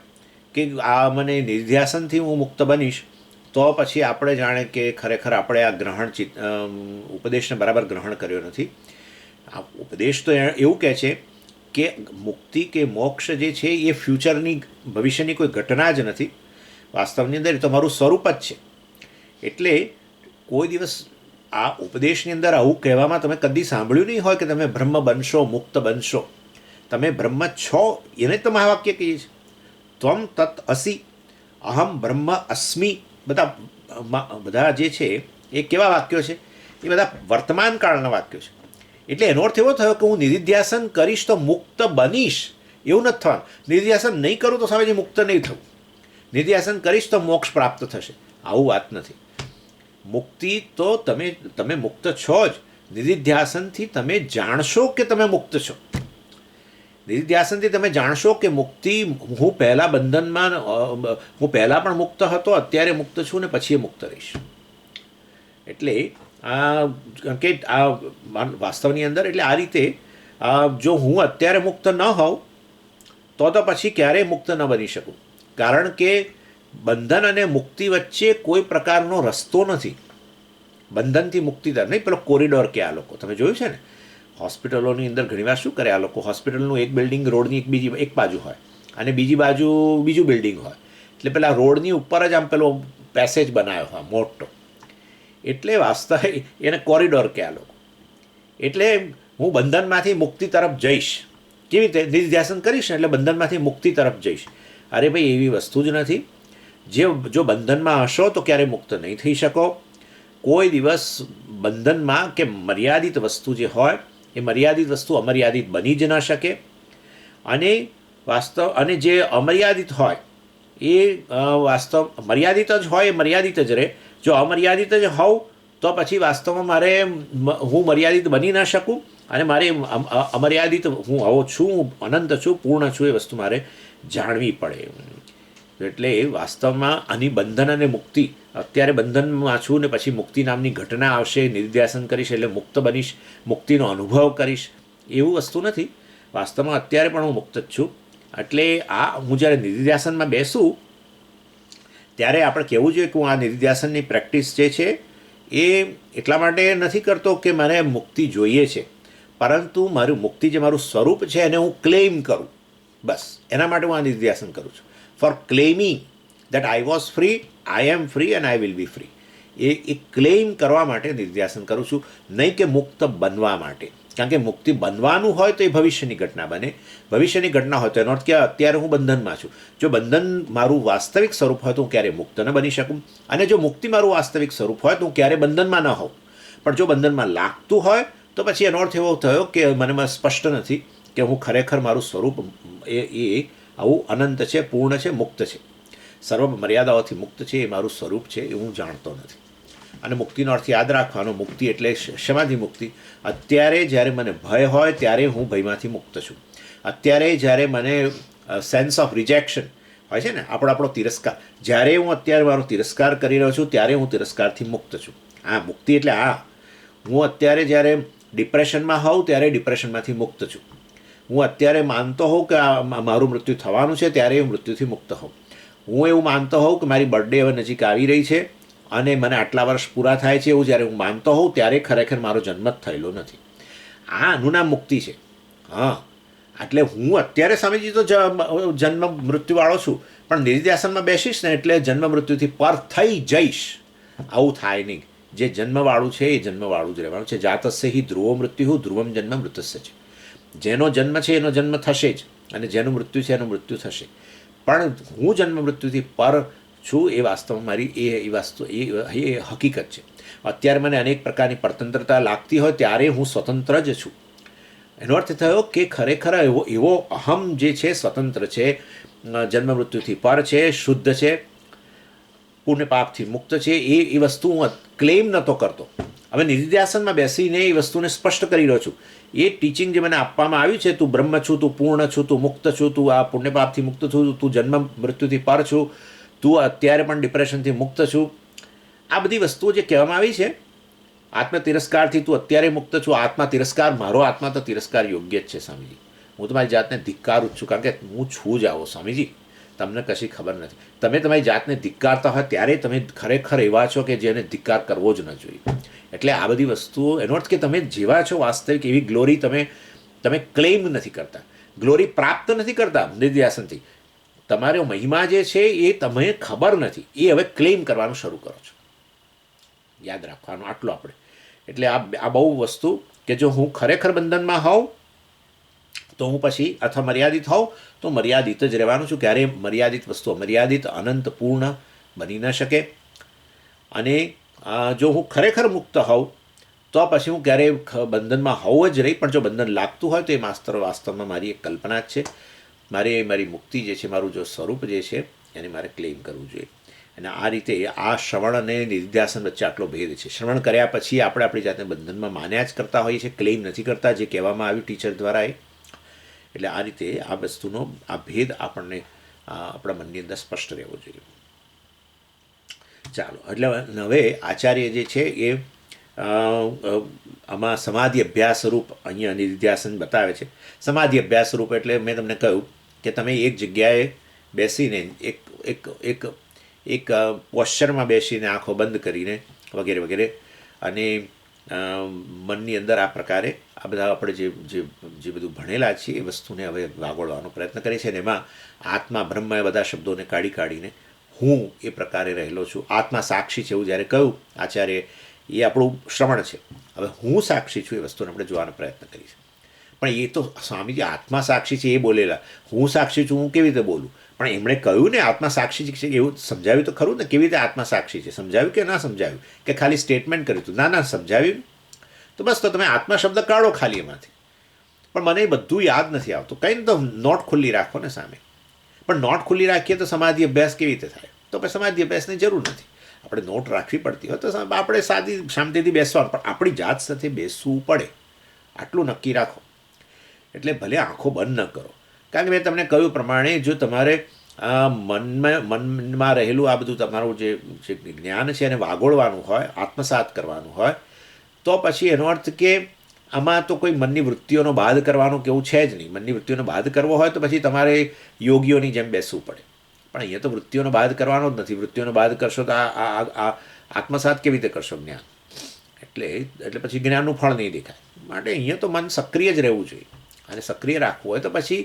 S1: કે આ મને નિધિધ્યાસનથી હું મુક્ત બનીશ, તો પછી આપણે જાણે કે ખરેખર આપણે આ ઉપદેશને બરાબર ગ્રહણ કર્યો નથી. આ ઉપદેશ તો એવું કહે છે કે મુક્તિ કે મોક્ષ જે છે એ ફ્યુચરની ભવિષ્યની કોઈ ઘટના જ નથી. વાસ્તવની અંદર એ તો મારું સ્વરૂપ જ છે. એટલે કોઈ દિવસ આ ઉપદેશની અંદર આવું કહેવામાં તમે કદી સાંભળ્યું નહીં હોય કે તમે બ્રહ્મ બનશો, મુક્ત બનશો. તમે બ્રહ્મ છો, એને જ તો મહાવાક્ય કહીએ છીએ. ત્વમ તત અસી, અહમ બ્રહ્મ અસ્મિ. બધા જે છે એ કેવા વાક્યો છે? એ બધા વર્તમાન કાળના વાક્યો છે. એટલે એનો અર્થ એવો થયો કે હું નિધિધ્યાસન કરીશ તો મુક્ત બનીશ, એવું નથી થવાનું. નિધિધ્યાસન નહીં કરું તો સામે મુક્ત નહીં થવું. નિધિધ્યાસન કરીશ તો મોક્ષ પ્રાપ્ત થશે, આવું વાત નથી. મુક્તિ તો તમે મુક્ત છો જ. નિધિધ્યાસનથી તમે જાણશો કે તમે મુક્ત છો. નિધિધ્યાસનથી તમે જાણશો કે મુક્તિ, હું પહેલાં બંધનમાં, હું પહેલાં પણ મુક્ત હતો, અત્યારે મુક્ત છું ને પછી મુક્ત રહીશ. એટલે કે આ વાસ્તવની અંદર એટલે આ રીતે જો હું અત્યારે મુક્ત ન હોઉં તો પછી ક્યારેય મુક્ત ન બની શકું. કારણ કે બંધન અને મુક્તિ વચ્ચે કોઈ પ્રકારનો રસ્તો નથી. બંધનથી મુક્તિ તરફ નહીં. પેલો કોરિડોર કે આ લોકો તમે જોયું છે ને, હોસ્પિટલોની અંદર ઘણીવાર શું કરે આ લોકો, હોસ્પિટલનું એક બિલ્ડિંગ રોડની એક બાજુ હોય અને બીજી બાજુ બીજું બિલ્ડિંગ હોય. એટલે પેલા રોડની ઉપર જ આમ પેલો પેસેજ બનાવ્યો હોય મોટો, એટલે વાસ્તવ એને કોરિડોર કે આ લોકો. એટલે હું બંધનમાંથી મુક્તિ તરફ જઈશ. કેવી રીતે? નિધિધ્યાસન કરીશ ને એટલે બંધનમાંથી મુક્તિ તરફ જઈશ. અરે ભાઈ, એવી વસ્તુ જ નથી. જો બંધનમાં હશો તો ક્યારેય મુક્ત નહીં થઈ શકો. કોઈ દિવસ બંધનમાં કે મર્યાદિત વસ્તુ જે હોય એ મર્યાદિત વસ્તુ અમર્યાદિત બની જ ન શકે. અને જે અમર્યાદિત હોય એ વાસ્તવ મર્યાદિત જ હોય, એ મર્યાદિત જ રહે. જો અમર્યાદિત જ હોઉં તો પછી વાસ્તવમાં હું મર્યાદિત બની ન શકું, અને મારે અમર્યાદિત હું આવો છું, હું અનંત છું, પૂર્ણ છું, એ વસ્તુ મારે જાણવી પડે. એટલે વાસ્તવમાં આની બંધન અને મુક્તિ, અત્યારે બંધનમાં છું ને પછી મુક્તિ નામની ઘટના આવશે, નિર્ધ્યાસન કરીશ એટલે મુક્ત બનીશ, મુક્તિનો અનુભવ કરીશ, એવું વસ્તુ નથી. વાસ્તવમાં અત્યારે પણ હું મુક્ત જ છું. એટલે આ હું જ્યારે નિર્ધ્યાસનમાં બેસું ત્યારે આપણે કહેવું જોઈએ કે હું આ નિર્ધ્યાસનની પ્રેક્ટિસ જે છે એ એટલા માટે નથી કરતો કે મને મુક્તિ જોઈએ છે, પરંતુ મારું મુક્તિ જે મારું સ્વરૂપ છે એને હું ક્લેમ કરું, બસ એના માટે હું આ નિર્ધ્યાસન કરું છું. For claiming that I was free, I am free and I will be free. એ ક્લેમ કરવા માટે નિર્ધ્યાસન કરું છું, નહીં કે મુક્ત બનવા માટે. કારણ કે મુક્તિ બનવાનું હોય તો એ ભવિષ્યની ઘટના બને. ભવિષ્યની ઘટના હોય તો એનો અર્થ કે અત્યારે હું બંધનમાં છું. જો બંધન મારું વાસ્તવિક સ્વરૂપ હોય તો હું ક્યારેય મુક્ત ન બની શકું, અને જો મુક્તિ મારું વાસ્તવિક સ્વરૂપ હોય તો હું ક્યારેય બંધનમાં ન હોઉં. પણ જો બંધનમાં લાગતું હોય તો પછી એનો અર્થ એવો થયો કે મને સ્પષ્ટ નથી કે હું ખરેખર મારું સ્વરૂપ એ આવું અનંત છે, પૂર્ણ છે, મુક્ત છે, સર્વ મર્યાદાઓથી મુક્ત છે, એ મારું સ્વરૂપ છે, એ હું જાણતો નથી. અને મુક્તિનો અર્થ યાદ રાખવાનો, મુક્તિ એટલે શેમાંથી મુક્તિ? અત્યારે જ્યારે મને ભય હોય ત્યારે હું ભયમાંથી મુક્ત છું. અત્યારે જ્યારે મને સેન્સ ઓફ રિજેક્શન હોય છે ને, આપણો તિરસ્કાર, જ્યારે હું અત્યારે મારો તિરસ્કાર કરી રહ્યો છું ત્યારે હું તિરસ્કારથી મુક્ત છું. આ મુક્તિ એટલે આ. હું અત્યારે જ્યારે ડિપ્રેશનમાં હોઉં ત્યારે ડિપ્રેશનમાંથી મુક્ત છું. હું અત્યારે માનતો હોઉં કે મારું મૃત્યુ થવાનું છે ત્યારે હું મૃત્યુથી મુક્ત હોઉં. હું એવું માનતો હોઉં કે મારી બર્થડે હવે નજીક આવી રહી છે અને મને આટલા વર્ષ પૂરા થાય છે એવું જ્યારે હું માનતો હોઉં ત્યારે ખરેખર મારો જન્મ જ થયેલો નથી. આ આનું નામ મુક્તિ છે. હા, એટલે હું અત્યારે સ્વામીજી તો જન્મ મૃત્યુવાળો છું, પણ નિર્ધ્યાસનમાં બેસીશ ને એટલે જન્મ મૃત્યુથી પર થઈ જઈશ. આવું થાય નહીં. જે જન્મવાળું છે એ જન્મવાળું જ રહેવાનું છે. જાતસ્ય હિ ધ્રુવો મૃત્યુ ધ્રુવમ જન્મ મૃતસ્ય છે. જેનો જન્મ છે એનો જન્મ થશે જ, અને જેનું મૃત્યુ છે એનું મૃત્યુ થશે. પણ હું જન્મ મૃત્યુથી પર છું એ વાસ્તવમાં મારી એ વસ્તુ એ હકીકત છે. અત્યારે મને અનેક પ્રકારની પરતંત્રતા લાગતી હોય ત્યારે હું સ્વતંત્ર જ છું. એનો અર્થ થયો કે ખરેખર એવો અહમ જે છે સ્વતંત્ર છે, જન્મ મૃત્યુથી પર છે, શુદ્ધ છે, પુણ્ય પાપથી મુક્ત છે. એ વસ્તુ હું ક્લેમ નહોતો કરતો. હવે નિર્ધ્યાસનમાં બેસીને એ વસ્તુને સ્પષ્ટ કરી રહ્યો છું. એ ટીચિંગ જે મને આપવામાં આવ્યું છે, તું બ્રહ્મ છું, તું પૂર્ણ છું, તું મુક્ત છું, તું આ પુણ્ય પાપથી મુક્ત છું, તું જન્મ મૃત્યુથી પર છું, તું અત્યારે પણ ડિપ્રેશનથી મુક્ત છું, આ બધી વસ્તુઓ જે કહેવામાં આવી છે, આત્મ તિરસ્કારથી તું અત્યારે મુક્ત છું. આત્મા તિરસ્કાર, મારો આત્મા તો તિરસ્કાર યોગ્ય જ છે સ્વામીજી. હું તમારી જાતને ધિક્કારું જ છું, કારણ કે હું છું જ આવો સ્વામીજી. તમને કશી ખબર નથી. તમે તમારી જાતને ધિક્કારતા હોય ત્યારે તમે ખરેખર એવા છો કે જેને ધિક્કાર કરવો જ ન જોઈએ. એટલે આ બધી વસ્તુઓ, એનો અર્થ કે તમે જેવા છો વાસ્તવિક એવી ગ્લોરી તમે ક્લેમ નથી કરતા, ગ્લોરી પ્રાપ્ત નથી કરતા નિર્ધ્યાસનથી. તમારો મહિમા જે છે એ તમને ખબર નથી, એ હવે ક્લેમ કરવાનું શરૂ કરો છો. યાદ રાખવાનું આટલું આપણે. એટલે આ બહુ વસ્તુ કે જો હું ખરેખર બંધનમાં હોઉં તો હું પછી, અથવા મર્યાદિત હોઉં તો મર્યાદિત જ રહેવાનું છું. ક્યારેય મર્યાદિત વસ્તુઓ મર્યાદિત અનંત પૂર્ણ બની ન શકે. અને જો હું ખરેખર મુક્ત હોઉં તો પછી હું ક્યારેય બંધનમાં હોવું જ રહી. પણ જો બંધન લાગતું હોય તો એ વાસ્તવમાં મારી એક કલ્પના જ છે. મારી મુક્તિ જે છે, મારું જો સ્વરૂપ જે છે એને મારે ક્લેમ કરવું જોઈએ. અને આ રીતે આ શ્રવણ અને નિર્ધ્યાસન વચ્ચે આટલો ભેદ છે. શ્રવણ કર્યા પછી આપણે આપણી જાતને બંધનમાં માન્યા જ કરતા હોઈએ છીએ, ક્લેમ નથી કરતા, જે કહેવામાં આવ્યું ટીચર દ્વારા એ. એટલે આ રીતે આ વસ્તુનો આ ભેદ આપણને આપણા મનની અંદર સ્પષ્ટ રહેવો જોઈએ. ચાલો, એટલે હવે આચાર્ય જે છે એ આમાં સમાધિ અભ્યાસ રૂપ અહીંયા નિર્ધ્યાસન બતાવે છે. સમાધિ અભ્યાસ રૂપ એટલે મેં તમને કહ્યું કે તમે એક જગ્યાએ બેસીને એક પોશ્ચરમાં બેસીને આંખો બંધ કરીને વગેરે વગેરે, અને મનની અંદર આ પ્રકારે આ બધા આપણે જે બધું ભણેલા છીએ એ વસ્તુને હવે વાગોળવાનો પ્રયત્ન કરીએ છીએ. અને એમાં આત્મા બ્રહ્મ એ બધા શબ્દોને કાઢીને હું એ પ્રકારે રહેલો છું. આત્મા સાક્ષી છે એવું જ્યારે કહ્યું આચાર્ય, એ આપણું શ્રવણ છે. હવે હું સાક્ષી છું એ વસ્તુને આપણે જોવાનો પ્રયત્ન કરીશું. પણ એ તો સ્વામીજી આત્મા સાક્ષી છે એ બોલેલા, હું સાક્ષી છું હું કેવી રીતે બોલું? પણ એમણે કહ્યું ને આત્મા સાક્ષી છે, એવું સમજાવ્યું તો ખરું ને, કેવી રીતે આત્મા સાક્ષી છે? સમજાવ્યું કે ના સમજાવ્યું? કે ખાલી સ્ટેટમેન્ટ કર્યું હતું? ના સમજાવ્યું. તો બસ, તો તમે આત્મા શબ્દ કાઢો ખાલી એમાંથી. પણ મને એ બધું યાદ નથી આવતું. કંઈ નહીં, તો નોટ ખુલ્લી રાખો ને સામે. પણ નોટ ખુલ્લી રાખીએ તો સમાધિ અભ્યાસ કેવી રીતે થાય? તો પછી સમાધિ અભ્યાસની જરૂર નથી. આપણે નોટ રાખવી પડતી હોય તો આપણે સાદી શાંતિથી બેસવાનું, પણ આપણી જાત સાથે બેસવું પડે, આટલું નક્કી રાખો. એટલે ભલે આંખો બંધ ન કરો, કારણ કે મેં તમને કહ્યું પ્રમાણે જો તમારે મનમાં રહેલું આ બધું તમારું જે જ્ઞાન છે એને વાગોળવાનું હોય, આત્મસાત કરવાનું હોય, તો પછી એનો અર્થ કે આમાં તો કોઈ મનની વૃત્તિઓનો બાદ કરવાનું કેવું છે જ નહીં. મનની વૃત્તિઓનો બાદ કરવો હોય તો પછી તમારે યોગીઓની જેમ બેસવું પડે. પણ અહીંયા તો વૃત્તિઓનો બાદ કરવાનો જ નથી. વૃત્તિઓનો બાદ કરશો તો આ આત્મસાત કેવી રીતે કરશો જ્ઞાન? એટલે પછી જ્ઞાનનું ફળ નહીં દેખાય. માટે અહીંયા તો મન સક્રિય જ રહેવું જોઈએ. અને સક્રિય રાખવું હોય તો પછી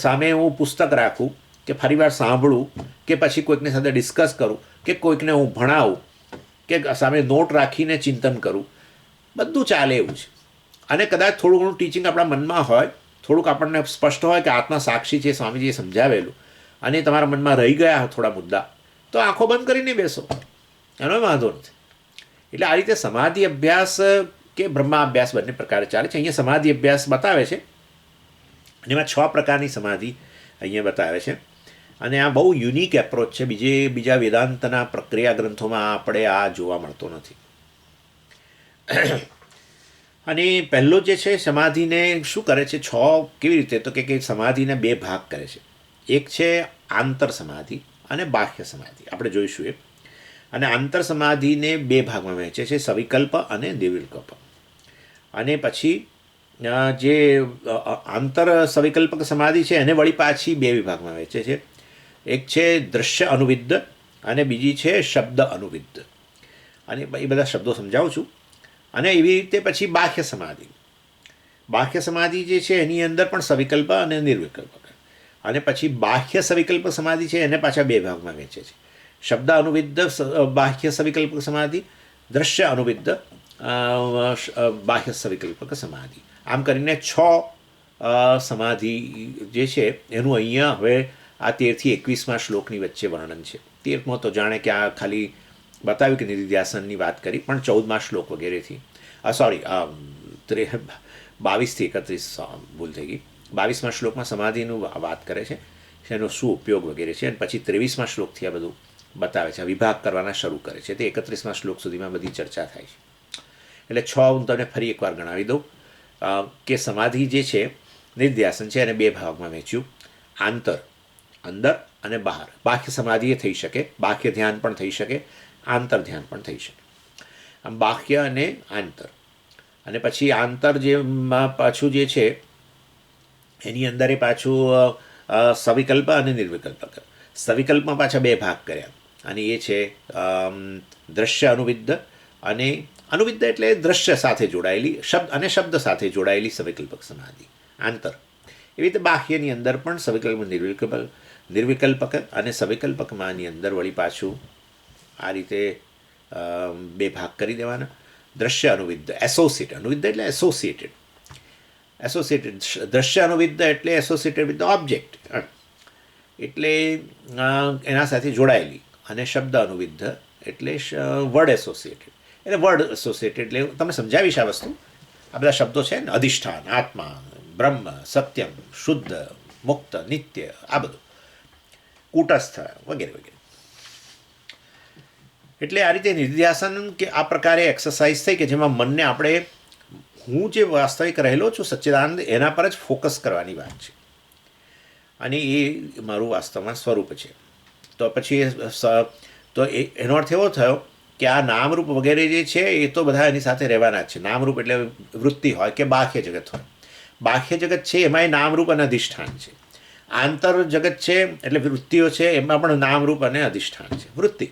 S1: સામે હું પુસ્તક રાખું કે ફરીવાર સાંભળું કે પછી કોઈકની સાથે ડિસ્કસ કરું કે કોઈકને હું ભણાવું કે સામે નોટ રાખીને ચિંતન કરું, બધું ચાલે એવું છે. અને કદાચ થોડું ઘણું ટીચિંગ આપણા મનમાં હોય, થોડુંક આપણને સ્પષ્ટ હોય કે આત્મા સાક્ષી છે, સ્વામીજીએ સમજાવેલું, અને તમારા મનમાં રહી ગયા થોડા મુદ્દા, તો આંખો બંધ કરીને બેસો, એનો વાંધો નથી. એટલે આ રીતે સમાધિ અભ્યાસ કે બ્રહ્મા અભ્યાસ બંને પ્રકારે ચાલે છે. અહીંયા સમાધિ અભ્યાસ બતાવે છે અને એમાં 6 પ્રકારની સમાધિ અહીંયા બતાવે છે. અને આ બહુ યુનિક એપ્રોચ છે. બીજા વેદાંતના પ્રક્રિયા ગ્રંથોમાં આપણે આ જોવા મળતો નથી. અને પહેલો જે છે સમાધિને શું કરે છે, 6 કેવી રીતે, તો કે સમાધિને 2 ભાગ કરે છે. એક છે આંતર સમાધિ અને બાહ્ય સમાધિ, આપણે જોઈશું એ. અને આંતર સમાધિને 2 ભાગમાં વહેંચે છે, સવિકલ્પ અને નિર્વિકલ્પ. અને પછી જે આંતર સવિકલ્પક સમાધિ છે એને વળી પાછી 2 વિભાગમાં વહેંચે છે. એક છે દ્રશ્ય અનુવિદ્ધ અને બીજી છે શબ્દ અનુવિદ્ધ. અને એ બધા શબ્દો સમજાવું છું. અને એવી રીતે પછી બાહ્ય સમાધિ. બાહ્ય સમાધિ જે છે એની અંદર પણ સવિકલ્પ અને નિર્વિકલ્પ. અને પછી બાહ્ય સવિકલ્પ સમાધિ છે એને પાછા 2 ભાગમાં વહેંચે છે, શબ્દ અનુવિદ્ધ બાહ્ય સવિકલ્પક સમાધિ, દ્રશ્ય અનુવિદ્ધ બાહ્ય સવિકલ્પક સમાધિ. આમ કરીને 6 સમાધિ જે છે એનું અહીંયા હવે આ 13 થી 21મા શ્લોકની વચ્ચે વર્ણન છે. 13મો તો જાણે કે આ ખાલી બતાવ્યું કે નિધિધ્યાસનની વાત કરી, પણ 14મા શ્લોક વગેરેથી 22 થી 31 ભૂલ થઈ ગઈ. 22મા શ્લોકમાં સમાધિનું વાત કરે છે, એનો શું ઉપયોગ વગેરે છે. અને પછી 23મા શ્લોકથી આ બધું બતાવે છે, વિભાગ કરવાના શરૂ કરે છે. તે 31મા શ્લોક સુધીમાં બધી ચર્ચા થાય છે. એટલે 6 હું તમને ફરી એકવાર ગણાવી દઉં કે સમાધિ જે છે નિધિધ્યાસન છે એને 2 ભાગમાં વહેંચ્યું, આંતર અંદર અને બહાર. બાહ્ય સમાધિ એ થઈ શકે, બાહ્ય ધ્યાન પણ થઈ શકે, આંતર ધ્યાન પણ થઈ શકે. આમ બાહ્ય અને આંતર. અને પછી આંતર જેમાં પાછું જે છે એની અંદર એ પાછું સવિકલ્પ અને નિર્વિકલ્પ. સવિકલ્પમાં પાછા 2 ભાગ કર્યા, અને એ છે દ્રશ્ય અનુવિદ્ધ અને અનુવિદ્ધ એટલે દ્રશ્ય સાથે જોડાયેલી, શબ્દ સાથે જોડાયેલી સવિકલ્પક સમાધિ, આંતર. એવી રીતે બાહ્યની અંદર પણ સવિકલ્પ નિર્વિકલ્પક અને સવિકલ્પકમાંની અંદર વળી પાછું આ રીતે 2 ભાગ કરી દેવાના. દ્રશ્ય અનુવિદ્ધ, એસોસિએટેડ. અનુવિદ્ધ એટલે એસોસિએટેડ. દ્રશ્ય અનુવિદ્ધ એટલે એસોસિએટેડ વિથ ધ ઓબ્જેક્ટ, એટલે એના સાથે જોડાયેલી. અને શબ્દ અનુવિદ્ધ એટલે વર્ડ એસોસિએટેડ. એટલે વર્ડ એસોસિએટેડ એટલે તમે સમજાવીશ આ વસ્તુ. આ બધા શબ્દો છે ને, અધિષ્ઠાન, આત્મા, બ્રહ્મ, સત્યમ, શુદ્ધ, મુક્ત, નિત્ય, આ બધું, કૂટસ્થ વગેરે વગેરે. એટલે આ રીતે નિધિધ્યાસન કે આ પ્રકારે એક્સરસાઇઝ થઈ કે જેમાં મનને આપણે હું જે વાસ્તવિક રહેલો છું સચ્ચિદાનંદ એના પર જ ફોકસ કરવાની વાત છે. અને એ મારું વાસ્તવમાં સ્વરૂપ છે. તો પછી એનો અર્થ એવો થયો કે આ નામરૂપ વગેરે જે છે એ તો બધા એની સાથે રહેવાના જ છે. નામરૂપ એટલે વૃત્તિ હોય કે બાહ્ય જગત હોય. બાહ્ય જગત છે એમાં નામરૂપ અને અધિષ્ઠાન છે. આંતર જગત છે એટલે વૃત્તિઓ છે એમાં પણ નામરૂપ અને અધિષ્ઠાન છે. વૃત્તિ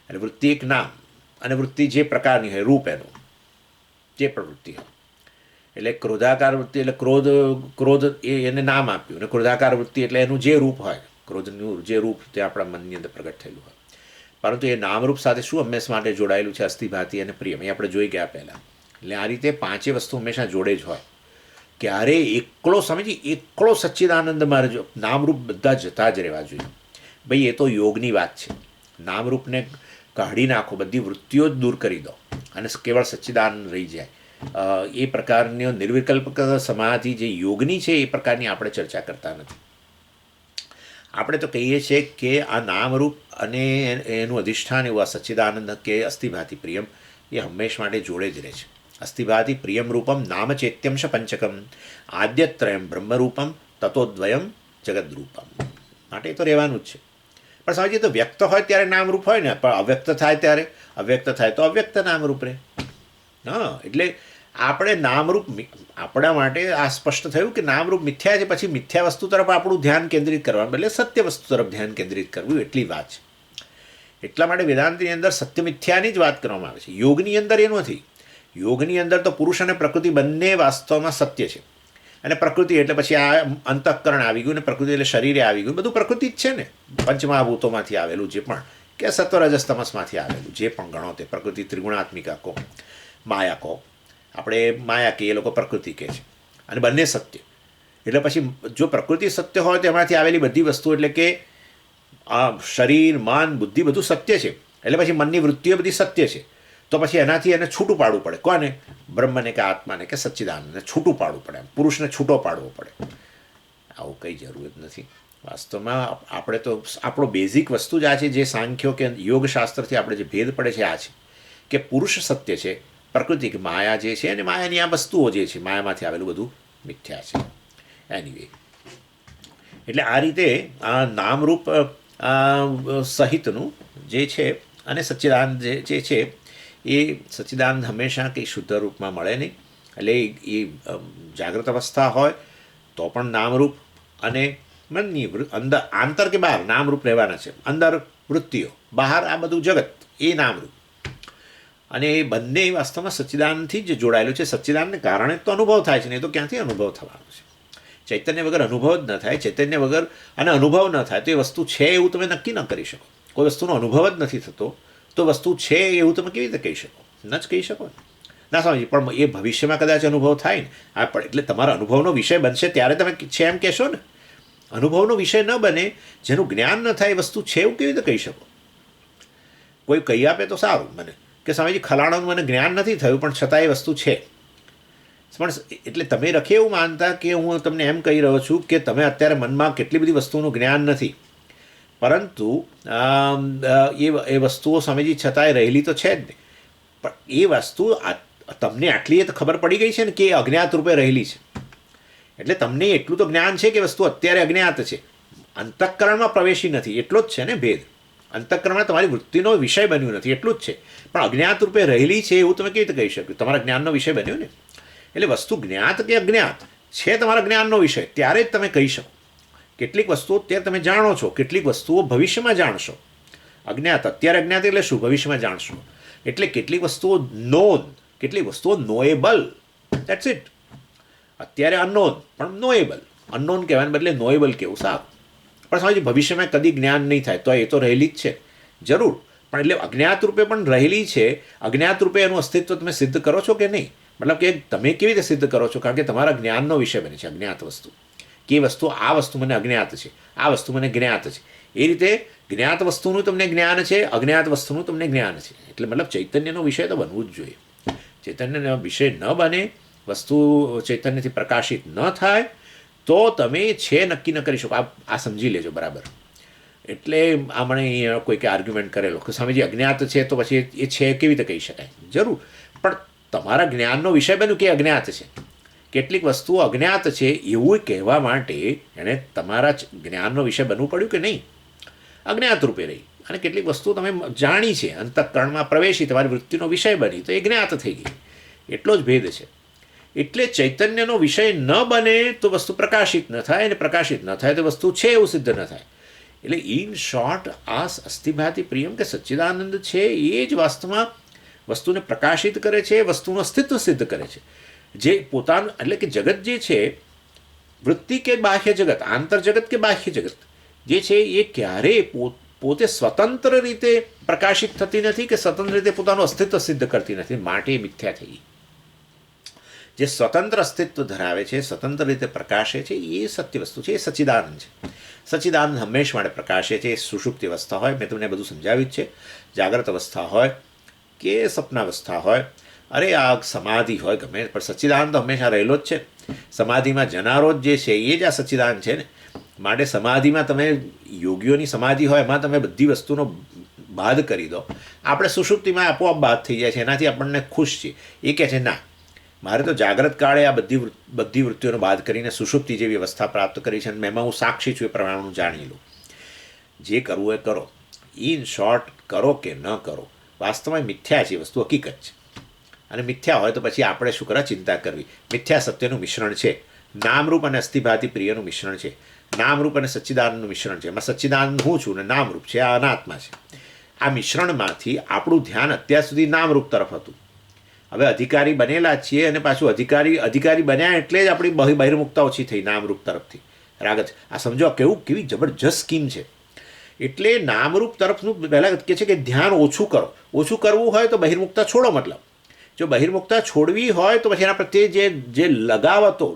S1: એટલે વૃત્તિ એક નામ, અને વૃત્તિ જે પ્રકારની હોય, રૂપ એનું જે પણ વૃત્તિ હોય. એટલે ક્રોધાકાર વૃત્તિ એટલે ક્રોધ એને નામ આપ્યું, અને ક્રોધાકાર વૃત્તિ એટલે એનું જે રૂપ હોય, ક્રોધનું જે રૂપ તે આપણા મનની અંદર પ્રગટ થયેલું હોય. પરંતુ એ નામરૂપ સાથે શું હંમેશા માટે જોડાયેલું છે? અસ્થિભાતિ અને પ્રિયમ. એ આપણે જોઈ ગયા પહેલાં. એટલે આ રીતે 5 વસ્તુ હંમેશા જોડે જ હોય. ક્યારે એકલો સચ્ચિદાનંદ મારે જો નામરૂપ બધા જતા જ રહેવા જોઈએ. ભાઈ એ તો યોગની વાત છે. નામરૂપને કાઢી નાખો, બધી વૃત્તિઓ જ દૂર કરી દો અને કેવળ સચ્ચિદાનંદ રહી જાય. એ પ્રકારની નિર્વિકલ્પક સમાધિ જે યોગની છે એ પ્રકારની આપણે ચર્ચા કરતા નથી. આપણે તો કહીએ છીએ કે આ નામરૂપ અને એનું અધિષ્ઠાન એવું આ સચ્ચિદાનંદ કે અસ્થિભાતિ પ્રિયમ એ હંમેશ માટે જોડે જ રહે છે. અસ્થિભાતિ પ્રિયમ રૂપમ નામ ચૈત્યમ શ પંચકમ આદ્યત્રયમ બ્રહ્મરૂપમ તતોદ્વયમ જગદરૂપમ. માટે એ તો રહેવાનું જ છે. પણ સમજીએ તો વ્યક્ત હોય ત્યારે નામરૂપ હોય ને, પણ અવ્યક્ત થાય ત્યારે અવ્યક્ત થાય તો અવ્યક્ત નામરૂપ રહે. હા, એટલે આપણે નામરૂપ, આપણા માટે આ સ્પષ્ટ થયું કે નામરૂપ મિથ્યા છે, પછી મિથ્યા વસ્તુ તરફ આપણું ધ્યાન કેન્દ્રિત કરવાનું બદલે સત્ય વસ્તુ તરફ ધ્યાન કેન્દ્રિત કરવું, એટલી વાત છે. એટલા માટે વેદાંતની અંદર સત્ય મિથ્યાની જ વાત કરવામાં આવે છે. યોગની અંદર એ નથી. યોગની અંદર તો પુરુષ અને પ્રકૃતિ બંને વાસ્તવમાં સત્ય છે. અને પ્રકૃતિ એટલે પછી આ અંતઃકરણ આવી ગયું, ને પ્રકૃતિ એટલે શરીરે આવી ગયું, બધું પ્રકૃતિ જ છે ને. પંચમહાભૂતોમાંથી આવેલું જે પણ, કે સત્વરજસ્તમસમાંથી આવેલું જે પણ ગણો તે પ્રકૃતિ. ત્રિગુણાત્મિકા કહો, માયા કહો, આપણે માયા કહીએ, એ લોકો પ્રકૃતિ કહે છે. અને બંને સત્ય. એટલે પછી જો પ્રકૃતિ સત્ય હોય તો એમાંથી આવેલી બધી વસ્તુ, એટલે કે આ શરીર, મન, બુદ્ધિ બધું સત્ય છે. એટલે પછી મનની વૃત્તિઓ બધી સત્ય છે. તો પછી એનાથી એને છૂટું પાડવું પડે. કોને? બ્રહ્મને કે આત્માને કે સચ્ચિદાનંદને છૂટું પાડવું પડે, પુરુષને છૂટો પાડવો પડે. આવું કંઈ જરૂર જ નથી. વાસ્તવમાં આપણે તો આપણો બેઝિક વસ્તુ જ આ છે, જે સાંખ્યો કે યોગશાસ્ત્રથી આપણે જે ભેદ પડે છે આ છે કે પુરુષ સત્ય છે, પ્રકૃતિ કે માયા જે છે, અને માયાની આ વસ્તુઓ જે છે, માયામાંથી આવેલું બધું મિથ્યા છે. એનીવે, એટલે આ રીતે આ નામરૂપ સહિતનું જે છે, અને સચ્ચિદાનંદ જે છે એ સચ્ચિદાનંદ હંમેશા કંઈ શુદ્ધ રૂપમાં મળે નહીં. એટલે એ જાગ્રત અવસ્થા હોય તો પણ નામરૂપ, અને મનની અંદર, આંતર કે બહાર નામરૂપ રહેવાના છે. અંદર વૃત્તિઓ, બહાર આ બધું જગત એ નામરૂપ. અને એ બંને વાસ્તવમાં સચ્ચિદાનંદથી જ જોડાયેલું છે. સચ્ચિદાનંદને કારણે તો અનુભવ થાય છે, ને એ તો ક્યાંથી અનુભવ થવાનો છે? ચૈતન્ય વગર અનુભવ જ ન થાય. ચૈતન્ય વગર અને અનુભવ ન થાય તો એ વસ્તુ છે એવું તમે નક્કી ન કરી શકો. કોઈ વસ્તુનો અનુભવ જ નથી થતો તો વસ્તુ છે એવું તમે કેવી રીતે કહી શકો? ન જ કહી શકો ના. સમજી, પણ એ ભવિષ્યમાં કદાચ અનુભવ થાય ને, આ પણ એટલે તમારા અનુભવનો વિષય બનશે ત્યારે તમે છે એમ કહેશો ને. અનુભવનો વિષય ન બને, જેનું જ્ઞાન ન થાય, એ વસ્તુ છે એવું કેવી રીતે કહી શકો? કોઈ કહી આપે તો સારું મને કે સ્વામીજી ખલાણાનું મને જ્ઞાન નથી થયું, પણ છતાં એ વસ્તુ છે. પણ એટલે તમે રખે એવું માનતા કે હું તમને એમ કહી રહ્યો છું કે તમે અત્યારે મનમાં કેટલી બધી વસ્તુઓનું જ્ઞાન નથી, પરંતુ એ વસ્તુઓ સ્વામીજી છતાંય રહેલી તો છે જ નહીં. પણ એ વસ્તુ તમને આટલી એ તો ખબર પડી ગઈ છે ને કે એ અજ્ઞાત રૂપે રહેલી છે. એટલે તમને એટલું તો જ્ઞાન છે કે વસ્તુ અત્યારે અજ્ઞાત છે, અંતઃકરણમાં પ્રવેશી નથી. એટલો જ છે ને ભેદ. અંતઃકરણમાં તમારી વૃત્તિનો વિષય બન્યું નથી, એટલું જ છે. પણ અજ્ઞાત રૂપે રહેલી છે એવું તમે કેવી રીતે કહી શકો? તમારા જ્ઞાનનો વિષય બન્યો ને. એટલે વસ્તુ જ્ઞાત કે અજ્ઞાત છે તમારા જ્ઞાનનો વિષય, ત્યારે જ તમે કહી શકો. કેટલીક વસ્તુઓ અત્યારે તમે જાણો છો, કેટલીક વસ્તુઓ ભવિષ્યમાં જાણશો. અજ્ઞાત અત્યારે અજ્ઞાત એટલે શું? ભવિષ્યમાં જાણશો. એટલે કેટલીક વસ્તુઓ નોન, કેટલીક વસ્તુઓ નોએબલ. That's it. અત્યારે અનનોન પણ નોએબલ. અનનોન કહેવાને બદલે નોએબલ કેવું સારું. પણ સમજી, ભવિષ્યમાં કદી જ્ઞાન નહીં થાય તો એ તો રહેલી જ છે જરૂર. પણ એટલે અજ્ઞાત રૂપે પણ રહેલી છે. અજ્ઞાત રૂપે એનું અસ્તિત્વ તમે સિદ્ધ કરો છો કે નહીં? મતલબ કે તમે કેવી રીતે સિદ્ધ કરો છો? કારણ કે તમારા જ્ઞાનનો વિષય બને છે અજ્ઞાત વસ્તુ. કે વસ્તુ, આ વસ્તુ મને અજ્ઞાત છે, આ વસ્તુ મને જ્ઞાત છે. એ રીતે જ્ઞાત વસ્તુનું તમને જ્ઞાન છે, અજ્ઞાત વસ્તુનું તમને જ્ઞાન છે. એટલે મતલબ ચૈતન્યનો વિષય તો બનવું જ જોઈએ. ચૈતન્યનો વિષય ન બને, વસ્તુ ચૈતન્યથી પ્રકાશિત ન થાય તો તમે છે નક્કી ન કરી શકો. આ સમજી લેજો બરાબર. એટલે આમણે કોઈકે આર્ગ્યુમેન્ટ કરેલો કે સ્વામીજી અજ્ઞાત છે તો પછી એ છે કેવી રીતે કહી શકાય? જરૂર, પણ તમારા જ્ઞાનનો વિષય બન્યું કે અજ્ઞાત છે. કેટલીક વસ્તુઓ અજ્ઞાત છે એવું કહેવા માટે એણે તમારા જ્ઞાનનો વિષય બનવું પડ્યું કે નહીં? અજ્ઞાત રૂપે રહી. અને કેટલીક વસ્તુઓ તમે જાણી છે, અંતઃકરણમાં પ્રવેશી, તમારી વૃત્તિનો વિષય બની, તો એ જ્ઞાત થઈ ગઈ. એટલો જ ભેદ છે. એટલે ચૈતન્યનો વિષય ન બને તો વસ્તુ પ્રકાશિત ન થાય, અને પ્રકાશિત ન થાય તો વસ્તુ છે એવું સિદ્ધ ન થાય. એટલે ઇન શોર્ટ, આ અસ્થિભાતિ પ્રિયમ કે સચ્ચિદાનંદ છે એ જ વાસ્તવમાં વસ્તુને પ્રકાશિત કરે છે, વસ્તુનું અસ્તિત્વ સિદ્ધ કરે છે. જે પોતાનું, એટલે કે જગત જે છે, વૃત્તિ કે બાહ્ય જગત, આંતર જગત કે બાહ્ય જગત જે છે, એ ક્યારેય પોતે સ્વતંત્ર રીતે પ્રકાશિત થતી નથી કે સ્વતંત્ર રીતે પોતાનું અસ્તિત્વ સિદ્ધ કરતી નથી. માટે મિથ્યા થઈ. જે સ્વતંત્ર અસ્તિત્વ ધરાવે છે, સ્વતંત્ર રીતે પ્રકાશે છે, એ સત્ય વસ્તુ છે, એ સચ્ચિદાનંદ છે. સચ્ચિદાનંદ હંમેશ માટે પ્રકાશે છે. એ સુષુપ્તિ અવસ્થા હોય, મેં તમને બધું સમજાવ્યું જ છે, જાગ્રત અવસ્થા હોય કે સપનાવસ્થા હોય, અરે આ સમાધિ હોય, ગમે, પણ સચ્ચિદાનંદ હંમેશા રહેલો જ છે. સમાધિમાં જનારો જ જે છે એ જ આ સચ્ચિદાનંદ છે ને. માટે સમાધિમાં તમે, યોગીઓની સમાધિ હોય એમાં તમે બધી વસ્તુનો બાદ કરી દો. આપણે સુષુપ્તિમાં આપોઆપ બાદ થઈ જાય છે, એનાથી આપણને ખુશ છીએ. એ કહે છે ના, મારે તો જાગ્રત કાળે આ બધી વૃત્તિઓનો બાદ કરીને સુષુપ્તિ જેવી અવસ્થા પ્રાપ્ત કરી છે, અને એમાં હું સાક્ષી છું એ પ્રમાણે હું જાણી લઉં. જે કરવું એ કરો. ઇન શોર્ટ, કરો કે ન કરો, વાસ્તવમાં મિથ્યા છે, વસ્તુ હકીકત છે. અને મિથ્યા હોય તો પછી આપણે શું કરવા ચિંતા કરવી? મિથ્યા સત્યનું મિશ્રણ છે, નામરૂપ અને અસ્થિભાતિ પ્રિયનું મિશ્રણ છે, નામરૂપ અને સચ્ચિદાનંદનું મિશ્રણ છે. એમાં સચ્ચિદાનંદ હું છું ને નામરૂપ છે, આ અનાત્મા છે. આ મિશ્રણમાંથી આપણું ધ્યાન અત્યાર સુધી નામરૂપ તરફ હતું. હવે અધિકારી બનેલા છીએ, અને પાછું અધિકારી બન્યા એટલે જ આપણી બહિર્મુખતા ઓછી થઈ નામરૂપ તરફથી. રાગ જ આ સમજો, કેવી જબરજસ્ત સ્કીમ છે. એટલે નામરૂપ તરફનું પહેલાં કહે છે કે ધ્યાન ઓછું કરો. ઓછું કરવું હોય તો બહિર્મુખતા છોડો. મતલબ જો બહિર્મુખતા છોડવી હોય તો પછી એના પ્રત્યે જે લગાવ હતો,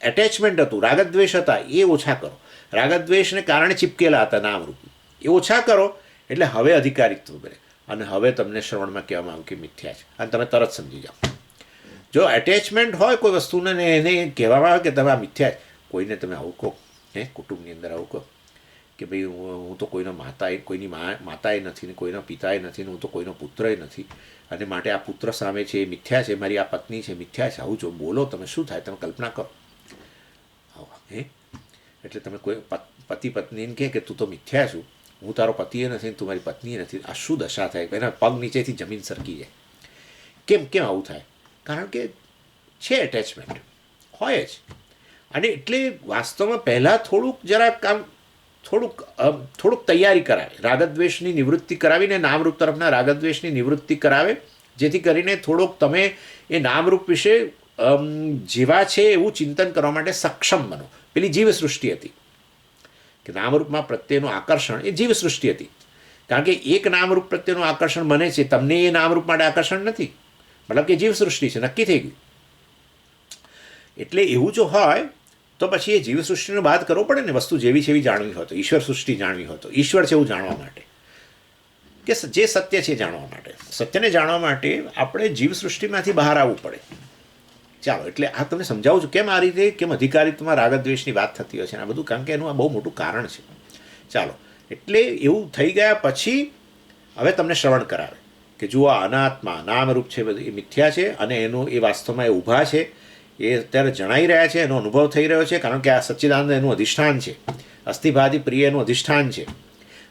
S1: એટેચમેન્ટ હતું, રાગદ્વેષ હતા, એ ઓછા કરો. રાગદ્વેષને કારણે ચીપકેલા હતા નામરૂપ, એ ઓછા કરો. એટલે હવે અધિકારીત્વ બને, અને હવે તમને શ્રવણમાં કહેવામાં આવે કે મિથ્યા છે, અને તમે તરત સમજી જાઓ. જો એટેચમેન્ટ હોય કોઈ વસ્તુને ને એને કહેવામાં આવે કે તમે આ મિથ્યા છે, કોઈને તમે આવું કહો, કુટુંબની અંદર આવું કહો કે ભાઈ હું તો કોઈનો કોઈની માતાએ નથી ને કોઈનો પિતાએ નથી ને હું તો કોઈનો પુત્રએ નથી, અને માટે આ પુત્ર સામે છે એ મિથ્યા છે, મારી આ પત્ની છે મિથ્યા છે, આવું જો બોલો તમે શું થાય? તમે કલ્પના કરો. એટલે તમે કોઈ પતિ પત્નીને કહે કે તું તો મિથ્યા છું, હું તારો પતિએ નથી ને તું મારી પત્નીએ નથી, આ શું દશા થાય? એના પગ નીચેથી જમીન સરકી જાય. કેમ આવું થાય? કારણ કે છે એટેચમેન્ટ હોય જ. અને એટલે વાસ્તવમાં પહેલાં થોડુંક તૈયારી કરાવે, રાગદ્વેષની નિવૃત્તિ કરાવીને નામરૂપ તરફના રાગદ્વેષની નિવૃત્તિ કરાવે, જેથી કરીને થોડોક તમે એ નામરૂપ વિશે જેવા છે એવું ચિંતન કરવા માટે સક્ષમ બનો. પેલી જીવસૃષ્ટિ હતી કે નામરૂપમાં પ્રત્યેનું આકર્ષણ એ જીવસૃષ્ટિ હતી. કારણ કે એક નામરૂપ પ્રત્યેનું આકર્ષણ બને છે, તમને એ નામરૂપ માટે આકર્ષણ નથી. મતલબ કે જીવસૃષ્ટિ છે, નક્કી થઈ ગયું. એટલે એવું જો હોય તો પછી એ જીવસૃષ્ટિનો બાદ કરવો પડે ને. વસ્તુ જેવી છે એવી જાણવી હોય તો, ઈશ્વર સૃષ્ટિ જાણવી હોય તો, ઈશ્વર છે એવું જાણવા માટે, કે જે સત્ય છે જાણવા માટે, સત્યને જાણવા માટે આપણે જીવસૃષ્ટિમાંથી બહાર આવવું પડે. ચાલો, એટલે આ તમને સમજાવું છું કેમ આ રીતે, કેમ અધિકારીત્વમાં રાગદ્વેષની વાત થતી હોય છે આ બધું, કારણ કે એનું આ બહુ મોટું કારણ છે. ચાલો, એટલે એવું થઈ ગયા પછી હવે તમને શ્રવણ કરાવે કે જુઓ આ અનાત્મા નામરૂપ છે, બધું એ મિથ્યા છે, અને એનું એ વાસ્તવમાં એ ઊભા છે, એ અત્યારે જણાઈ રહ્યા છે, એનો અનુભવ થઈ રહ્યો છે, કારણ કે આ સચ્ચિદાનંદ એનું અધિષ્ઠાન છે, અસ્થિભાતિ પ્રિય એનું અધિષ્ઠાન છે.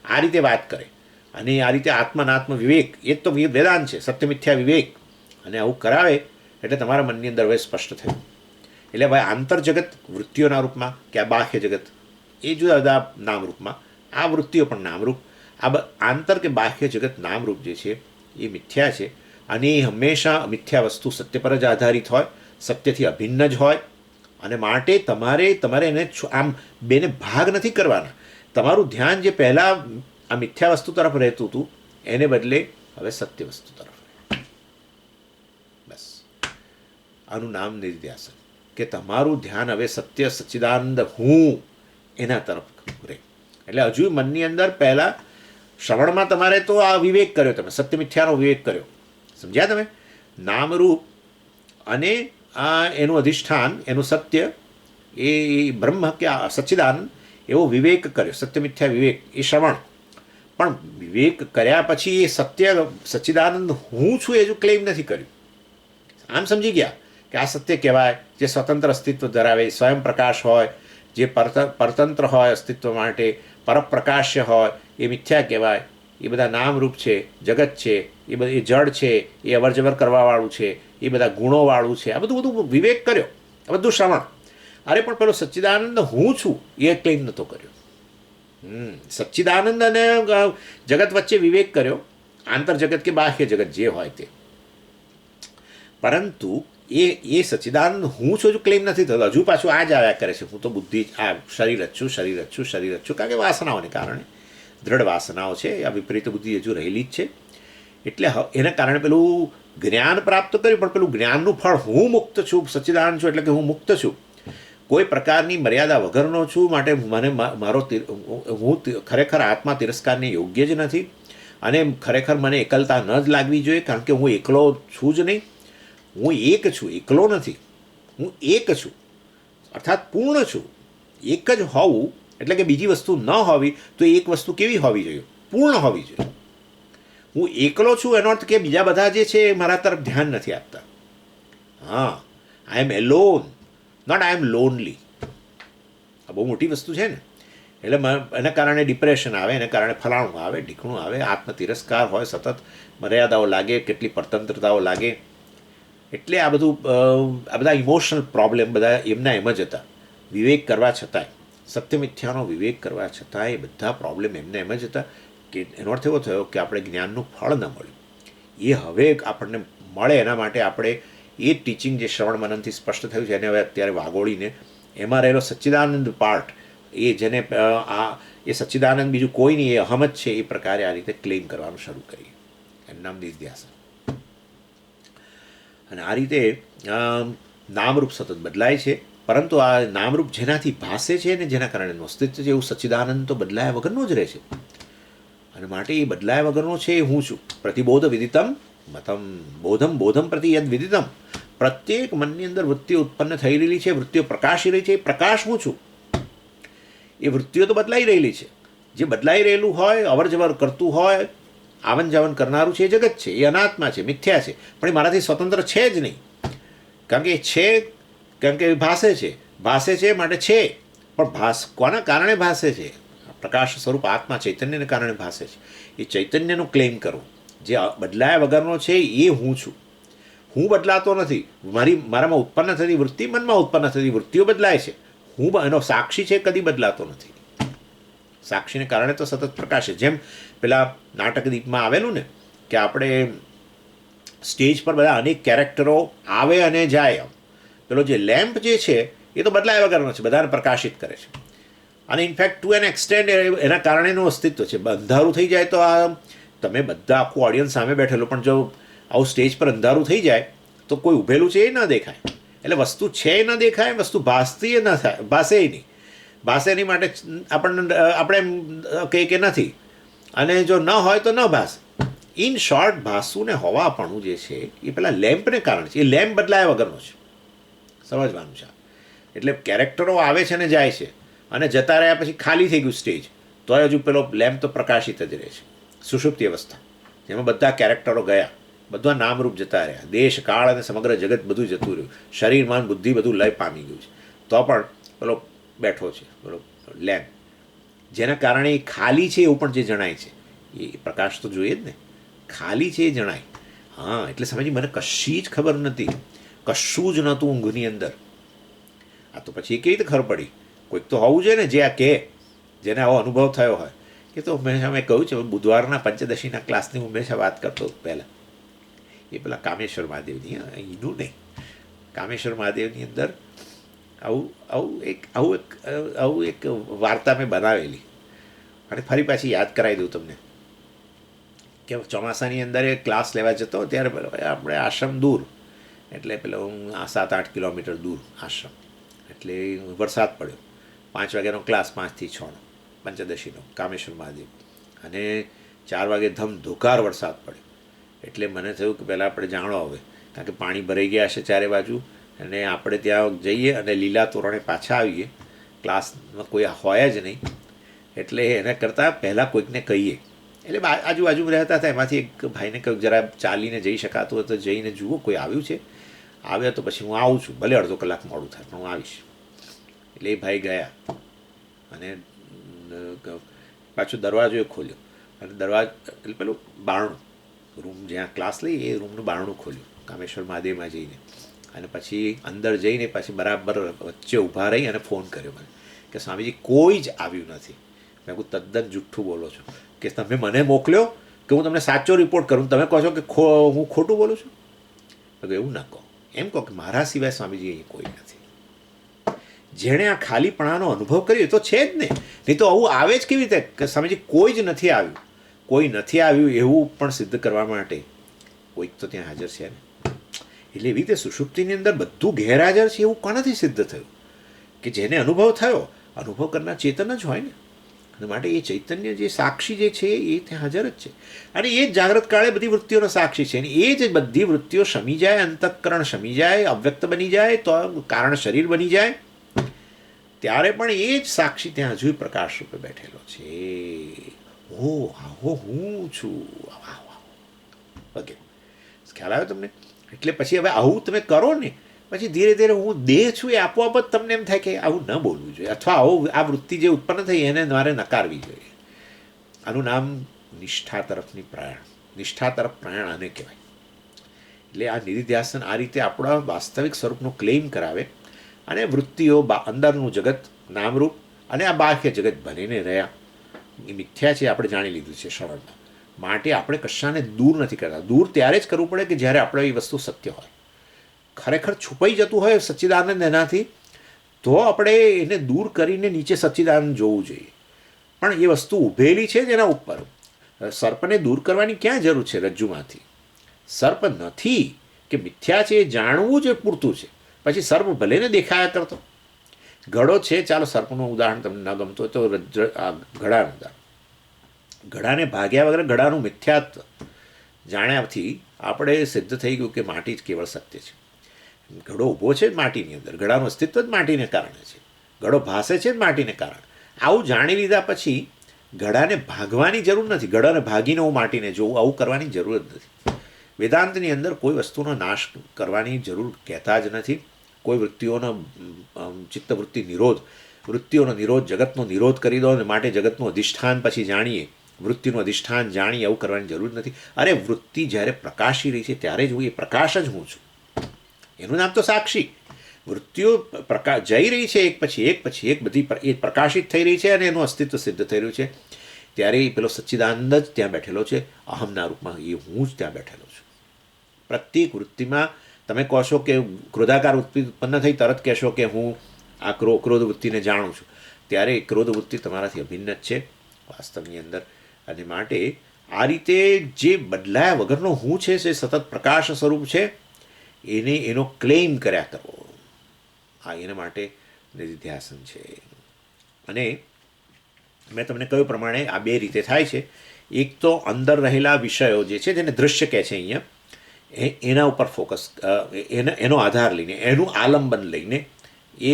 S1: આ રીતે વાત કરે, અને આ રીતે આત્માનાત્મ વિવેક, એ તો વેદાંત છે, સત્ય મિથ્યા વિવેક, અને આવું કરાવે એટલે તમારા મનની અંદર હવે સ્પષ્ટ થયું. એટલે ભાઈ આંતરજગત વૃત્તિઓના રૂપમાં કે આ બાહ્ય જગત એ જુદા જુદા નામરૂપમાં, આ વૃત્તિઓ પણ નામરૂપ, આંતર કે બાહ્ય જગત નામરૂપ જે છે એ મિથ્યા છે. અને એ હંમેશા મિથ્યા વસ્તુ સત્ય પર જ આધારિત હોય, સત્યથી અભિન્ન જ હોય. અને માટે તમારે એને આમ બેને ભાગ નથી કરવાના. તમારું ધ્યાન જે પહેલાં આ મિથ્યા વસ્તુ તરફ રહેતું હતું એને બદલે હવે સત્ય વસ્તુ તરફ. બસ આનું નામ નિર્ધ્યાસન, કે તમારું ધ્યાન હવે સત્ય સચ્ચિદાનંદ હું એના તરફ રહે. એટલે હજુ મનની અંદર પહેલાં શ્રવણમાં તમારે તો આ વિવેક કર્યો, તમે સત્ય મિથ્યાનો વિવેક કર્યો, સમજ્યા તમે? નામરૂપ અને આ એનું અધિષ્ઠાન, એનું સત્ય, એ બ્રહ્મ કે આ સચ્ચિદાનંદ, એવો વિવેક કર્યો, સત્ય મિથ્યા વિવેક, એ શ્રવણ. પણ વિવેક કર્યા પછી એ સત્ય સચ્ચિદાનંદ હું છું એ જો ક્લેમ નથી કર્યું. આમ સમજી ગયા કે આ સત્ય કહેવાય, જે સ્વતંત્ર અસ્તિત્વ ધરાવે, સ્વયં પ્રકાશ હોય, જે પરતંત્ર હોય અસ્તિત્વ માટે, પરપ્રકાશ્ય હોય, એ મિથ્યા કહેવાય. એ બધા નામરૂપ છે, જગત છે, એ બધું એ જડ છે, એ અવરજવર કરવાવાળું છે, એ બધા ગુણોવાળું છે. આ બધું વિવેક કર્યો, આ બધું શ્રવણ. અરે પણ પેલો સચ્ચિદાનંદ હું છું એ ક્લેમ નહોતો કર્યો. સચ્ચિદાનંદ અને જગત વચ્ચે વિવેક કર્યો, આંતરજગત કે બાહ્ય જગત જે હોય તે. પરંતુ એ સચ્ચિદાનંદ હું છું જો ક્લેમ નથી થતો. હજુ પાછું આ જ આવ્યા કરે છે, હું તો બુદ્ધિ આ શરીર જ છું, કારણ કે વાસનાઓને કારણે દ્રઢ વાસનાઓ છે, આ વિપરીત બુદ્ધિ હજુ રહેલી જ છે. એટલે એના કારણે પેલું જ્ઞાન પ્રાપ્ત કર્યું, પણ પેલું જ્ઞાનનું ફળ હું મુક્ત છું, સચ્ચિદાનંદ છું, એટલે કે હું મુક્ત છું, કોઈ પ્રકારની મર્યાદા વગરનો છું, માટે હું ખરેખર આત્મા તિરસ્કારને યોગ્ય જ નથી. અને ખરેખર મને એકલતા ન જ લાગવી જોઈએ, કારણ કે હું એકલો છું જ નહીં, હું એક છું, એકલો નથી, હું એક છું, અર્થાત પૂર્ણ છું. એક જ હોવું એટલે કે બીજી વસ્તુ ન હોવી, તો એક વસ્તુ કેવી હોવી જોઈએ? પૂર્ણ હોવી જોઈએ. હું એકલો છું એનો અર્થ કે બીજા બધા જે છે એ મારા તરફ ધ્યાન નથી આપતા. હા, I am alone, not I am lonely. આ બહુ મોટી વસ્તુ છે ને. એટલે એના કારણે ડિપ્રેશન આવે, એના કારણે ફલાણું આવે, ઢીકણું આવે, આત્મતિરસ્કાર હોય, સતત મર્યાદાઓ લાગે, કેટલી પરતંત્રતાઓ લાગે. એટલે આ બધું આ બધા ઇમોશનલ પ્રોબ્લેમ બધા એમના એમ જ હતા. વિવેક કરવા છતાંય, સત્ય મિથ્યાનો વિવેક કરવા છતાંય બધા પ્રોબ્લેમ એમને એમ જ હતા. કે એનો અર્થ એવો થયો કે આપણે જ્ઞાનનું ફળ ન મળ્યું. એ હવે આપણને મળે એના માટે આપણે એ ટીચિંગ જે શ્રવણ મનનથી સ્પષ્ટ થયું છે એને હવે અત્યારે વાગોળીને એમાં રહેલો સચ્ચિદાનંદ પાર્ટ, એ જેને એ સચ્ચિદાનંદ બીજું કોઈ નહીં, એ અહમ જ છે, એ પ્રકારે આ રીતે ક્લેમ કરવાનું શરૂ કરીએ. એનું નામ નિધ્યાસન. અને આ રીતે નામરૂપ સતત બદલાય છે, પરંતુ આ નામરૂપ જેનાથી ભાસે છે ને જેના કારણે એનું અસ્તિત્વ છે, એવું સચ્ચિદાનંદ તો બદલાયા વગરનો જ રહે છે. અને માટે એ બદલાયા વગરનો છે એ હું છું. પ્રતિબોધ વિદિતમ મતમ બોધમ બોધમ પ્રતિ યદ વિદિતમ. પ્રત્યેક મનની અંદર વૃત્તિઓ ઉત્પન્ન થઈ રહેલી છે, વૃત્તિઓ પ્રકાશી રહી છે, એ પ્રકાશ હું છું. એ વૃત્તિઓ તો બદલાઈ રહેલી છે. જે બદલાઈ રહેલું હોય, અવર જવર કરતું હોય, આવન જાવન કરનારું છે, એ જગત છે, એ અનાત્મા છે, મિથ્યા છે. પણ એ મારાથી સ્વતંત્ર છે જ નહીં. કારણ કે એ છે, કારણ કે એ ભાસે છે, ભાસે છે માટે છે. પણ કોના કારણે ભાસે છે? પ્રકાશ સ્વરૂપ આત્મા ચૈતન્યને કારણે ભાસે છે. એ ચૈતન્યનું ક્લેમ કરવું, જે બદલાયા વગરનો છે, એ હું છું. હું બદલાતો નથી. મારામાં ઉત્પન્ન થતી વૃત્તિ, મનમાં ઉત્પન્ન થતી વૃત્તિઓ બદલાય છે. હું એનો સાક્ષી છે, કદી બદલાતો નથી. સાક્ષીને કારણે તો સતત પ્રકાશ છે. જેમ પેલા નાટક દીપમાં આવેલું ને, કે આપણે સ્ટેજ પર બધા અનેક કેરેક્ટરો આવે અને જાય. પેલો જે લેમ્પ જે છે એ તો બદલાયા વગરનો છે, બધાને પ્રકાશિત કરે છે. અને ઇનફેક્ટ ટુ એન એક્સટેન્ડ એના કારણેનું અસ્તિત્વ છે. અંધારું થઈ જાય તો આ તમે બધા આખું ઓડિયન્સ સામે બેઠેલું, પણ જો આવું સ્ટેજ પર અંધારું થઈ જાય તો કોઈ ઊભેલું છે એ ન દેખાય. એટલે વસ્તુ છે એ ન દેખાય, વસ્તુ ભાસતી એ ન થાય, ભાસે નહીં. ભાસે એની માટે આપણે એમ કહીએ કે નથી, અને જો ન હોય તો ન ભાસે. ઇન શોર્ટ, ભાસવું ને હોવાપણું જે છે એ પેલા લેમ્પને કારણે છે. એ લેમ્પ બદલાયા વગરનો છે, સમજવાનું છે. એટલે કેરેક્ટરો આવે છે ને જાય છે, અને જતા રહ્યા પછી ખાલી થઈ ગયું સ્ટેજ, તો હજુ પેલો લેમ્પ તો પ્રકાશિત જ રહે છે. સુષુપ્તિ અવસ્થા, જેમાં બધા કેરેક્ટરો ગયા, બધા નામરૂપ જતા રહ્યા, દેશ કાળ અને સમગ્ર જગત બધું જતું રહ્યું, શરીર મન બુદ્ધિ બધું લય પામી ગયું છે. તો પણ પેલો બેઠો છે, પેલો લેમ્પ, જેના કારણે એ ખાલી છે એવું પણ જે જણાય છે. એ પ્રકાશ તો જોઈએ જ ને. ખાલી છે એ જણાય. હા, એટલે સમજી, મને કશી જ ખબર નથી, કશું જ નહોતું ઊંઘની અંદર. આ તો પછી એ કેવી રીતે ખબર પડી? કોઈક તો હોવું જોઈએ ને જે આ કહે, જેને આવો અનુભવ થયો હોય. એ તો હંમેશા મેં કહ્યું છે, બુધવારના પંચદશીના ક્લાસની હું હંમેશા વાત કરતો પહેલાં. એ પેલા કામેશ્વર મહાદેવની, એનું નહીં, કામેશ્વર મહાદેવની અંદર આવું એક વાર્તા મેં બનાવેલી, અને ફરી પાછી યાદ કરાવી દઉં તમને. કે ચોમાસાની અંદર એ ક્લાસ લેવા જતો ત્યારે આપણે આશ્રમ દૂર, એટલે પેલો 7-8 કિલોમીટર દૂર આશ્રમ. એટલે વરસાદ પડ્યો, 5 વાગ્યાનો ક્લાસ, 5 થી 6નો પંચદશીનો કામેશ્વર મહાદેવ. અને 4 વાગે ધમધોકાર વરસાદ પડ્યો. એટલે મને થયું કે પહેલાં આપણે જાણો હવે, કારણ કે પાણી ભરાઈ ગયા હશે ચારે બાજુ, અને આપણે ત્યાં જઈએ અને લીલા તોરણે પાછા આવીએ, ક્લાસમાં કોઈ હોય જ નહીં. એટલે એના કરતાં પહેલાં કોઈકને કહીએ. એટલે આજુબાજુ રહેતા હતા, એમાંથી એક ભાઈને કહ્યું જરા ચાલીને જઈ શકાતું હોય તો જઈને જુઓ કોઈ આવ્યું છે. આવ્યો તો પછી હું આવું છું, ભલે અડધો કલાક મોડું થાય પણ હું આવીશ. એટલે એ ભાઈ ગયા, અને પાછો દરવાજો એ ખોલ્યો, અને એટલે પેલું બારણું, રૂમ જ્યાં ક્લાસ લઈ એ રૂમનું બારણું ખોલ્યું કામેશ્વર મહાદેવમાં જઈને. અને પછી અંદર જઈને પછી બરાબર વચ્ચે ઊભા રહી અને ફોન કર્યો મને કે સ્વામીજી કોઈ જ આવ્યું નથી. મેં કહું તદ્દન જુઠ્ઠું બોલો છો, કે તમે મને મોકલ્યો કે હું તમને સાચો રિપોર્ટ કરું, તમે કહો છો કે હું ખોટું બોલું છું? એવું ના કહો, એમ કહો કે મારા સિવાય સ્વામીજી અહીં કોઈ નથી. જેણે આ ખાલીપણાનો અનુભવ કર્યો તો છે જ ને, નહીં તો આવું આવે જ કેવી રીતે કે સ્વામીજી કોઈ જ નથી આવ્યું? કોઈ નથી આવ્યું એવું પણ સિદ્ધ કરવા માટે કોઈક તો ત્યાં હાજર છે ને. એટલે એવી રીતે સુષુપ્તિની અંદર બધું ગેરહાજર છે એવું કોનાથી સિદ્ધ થયું? કે જેને અનુભવ થયો, અનુભવ કરનાર ચેતન જ હોય ને. અને માટે એ ચૈતન્ય જે સાક્ષી જે છે એ ત્યાં હાજર જ છે, અને એ જ જાગ્રત કાળે બધી વૃત્તિઓનો સાક્ષી છે. અને એ જ બધી વૃત્તિઓ શમી જાય, અંતઃકરણ શમી જાય, અવ્યક્ત બની જાય, તો કારણ શરીર બની જાય, ત્યારે પણ એ જ સાક્ષી ત્યાં હજુ પ્રકાશ રૂપે બેઠેલો છે. હું છું વગેરે. ખ્યાલ આવ્યો તમને? એટલે પછી હવે આવું તમે કરો ને પછી ધીરે ધીરે હું દેહ છું એ આપોઆપ જ તમને એમ થાય કે આવું ન બોલવું જોઈએ, અથવા આવું આ વૃત્તિ જે ઉત્પન્ન થઈ એને મારે નકારવી જોઈએ. આનું નામ નિષ્ઠા તરફની પ્રયાણ, નિષ્ઠા તરફ પ્રયાણ આને કહેવાય. એટલે આ નિધિધ્યાસન આ રીતે આપણા વાસ્તવિક સ્વરૂપનો ક્લેમ કરાવે, અને વૃત્તિઓ અંદરનું જગત નામરૂપ અને આ બાહ્ય જગત બનીને રહ્યા એ મિથ્યા છે આપણે જાણી લીધું છે શ્રવણમાં. માટે આપણે કશાને દૂર નથી કરતા. દૂર ત્યારે જ કરવું પડે કે જ્યારે આપણે એ વસ્તુ સત્ય હોય, ખરેખર છુપાઈ જતું હોય સચ્ચિદાનંદ એનાથી, તો આપણે એને દૂર કરીને નીચે સચ્ચિદાનંદ જોવું જોઈએ. પણ એ વસ્તુ ઊભેલી છે જ એના ઉપર. સર્પને દૂર કરવાની ક્યાં જરૂર છે રજ્જુમાંથી? સર્પ નથી કે મિથ્યા છે એ જાણવું જ પૂરતું છે. પછી સર્પ ભલે ને દેખાયા કરતો. ઘડો છે, ચાલો સર્પનું ઉદાહરણ તમને ન ગમતું હોય તો ઘડાનું ઉદાહરણ. ઘડાને ભાગ્યા વગર ઘડાનું મિથ્યાત્વ જાણ્યાથી આપણે સિદ્ધ થઈ ગયું કે માટી જ કેવળ સત્ય છે. ઘડો ઊભો છે જ માટીની અંદર, ઘડાનું અસ્તિત્વ જ માટીને કારણે છે, ઘડો ભાસે છે જ માટીને કારણે. આવું જાણી લીધા પછી ઘડાને ભાગવાની જરૂર નથી. ઘડાને ભાગીને હું માટીને જોઉં આવું કરવાની જરૂર જ નથી. વેદાંતની અંદર કોઈ વસ્તુનો નાશ કરવાની જરૂર કહેતા જ નથી. કોઈ વૃત્તિઓનો ચિત્તવૃત્તિ નિરોધ, વૃત્તિઓનો નિરોધ, જગતનો નિરોધ કરી દો અને માટે જગતનું અધિષ્ઠાન પછી જાણીએ, વૃત્તિનું અધિષ્ઠાન જાણીએ, એવું કરવાની જરૂર નથી. અરે વૃત્તિ જ્યારે પ્રકાશી રહી છે ત્યારે જ હું એ પ્રકાશ જ હું છું. એનું નામ તો સાક્ષી. વૃત્તિઓ જઈ રહી છે એક પછી એક બધી એ પ્રકાશિત થઈ રહી છે અને એનું અસ્તિત્વ સિદ્ધ થઈ રહ્યું છે. ત્યારે એ પેલો સચ્ચિદાનંદ જ ત્યાં બેઠેલો છે, અહમના રૂપમાં એ હું જ ત્યાં બેઠેલો છું. પ્રત્યેક વૃત્તિમાં તમે કહો છો કે ક્રોધાકાર વૃત્તિ ઉત્પન્ન થઈ તરત કહેશો કે હું આ ક્રોધ વૃત્તિને જાણું છું, ત્યારે ક્રોધ વૃત્તિ તમારાથી અભિન્ન જ છે વાસ્તવની અંદર. અને માટે આ રીતે જે બદલાયા વગરનો હું છે, જે સતત પ્રકાશ સ્વરૂપ છે, એનો ક્લેમ કર્યા કરવો, આ એના માટે નિધિધ્યાસન છે. અને મેં તમને કહ્યું પ્રમાણે આ બે રીતે થાય છે. એક તો અંદર રહેલા વિષયો જે છે જેને દૃશ્ય કહે છે અહીંયા, એના ઉપર ફોકસ, એનો આધાર લઈને, એનું આલંબન લઈને એ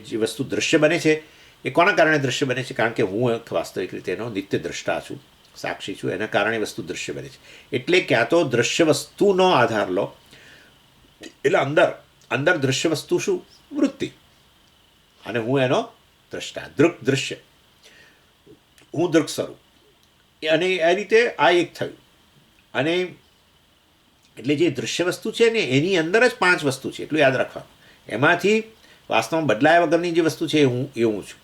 S1: જે વસ્તુ દૃશ્ય બને છે એ કોના કારણે દૃશ્ય બને છે? કારણ કે હું એક વાસ્તવિક રીતે એનો નિત્ય દ્રષ્ટા છું, સાક્ષી છું, એના કારણે વસ્તુ દૃશ્ય બને છે. એટલે ક્યાં તો દૃશ્ય વસ્તુનો આધાર લો, એટલે અંદર દૃશ્ય વસ્તુ શું? વૃત્તિ, અને હું એનો દ્રષ્ટા, દૃશ્ય, હું દૃક સ્વરૂપ. અને એ રીતે આ એક થયું. અને એટલે જે દૃશ્ય વસ્તુ છે ને એની અંદર જ 5 વસ્તુ છે, એટલું યાદ રાખવાનું. એમાંથી વાસ્તવમાં બદલાયા વગરની જે વસ્તુ છે એ હું છું.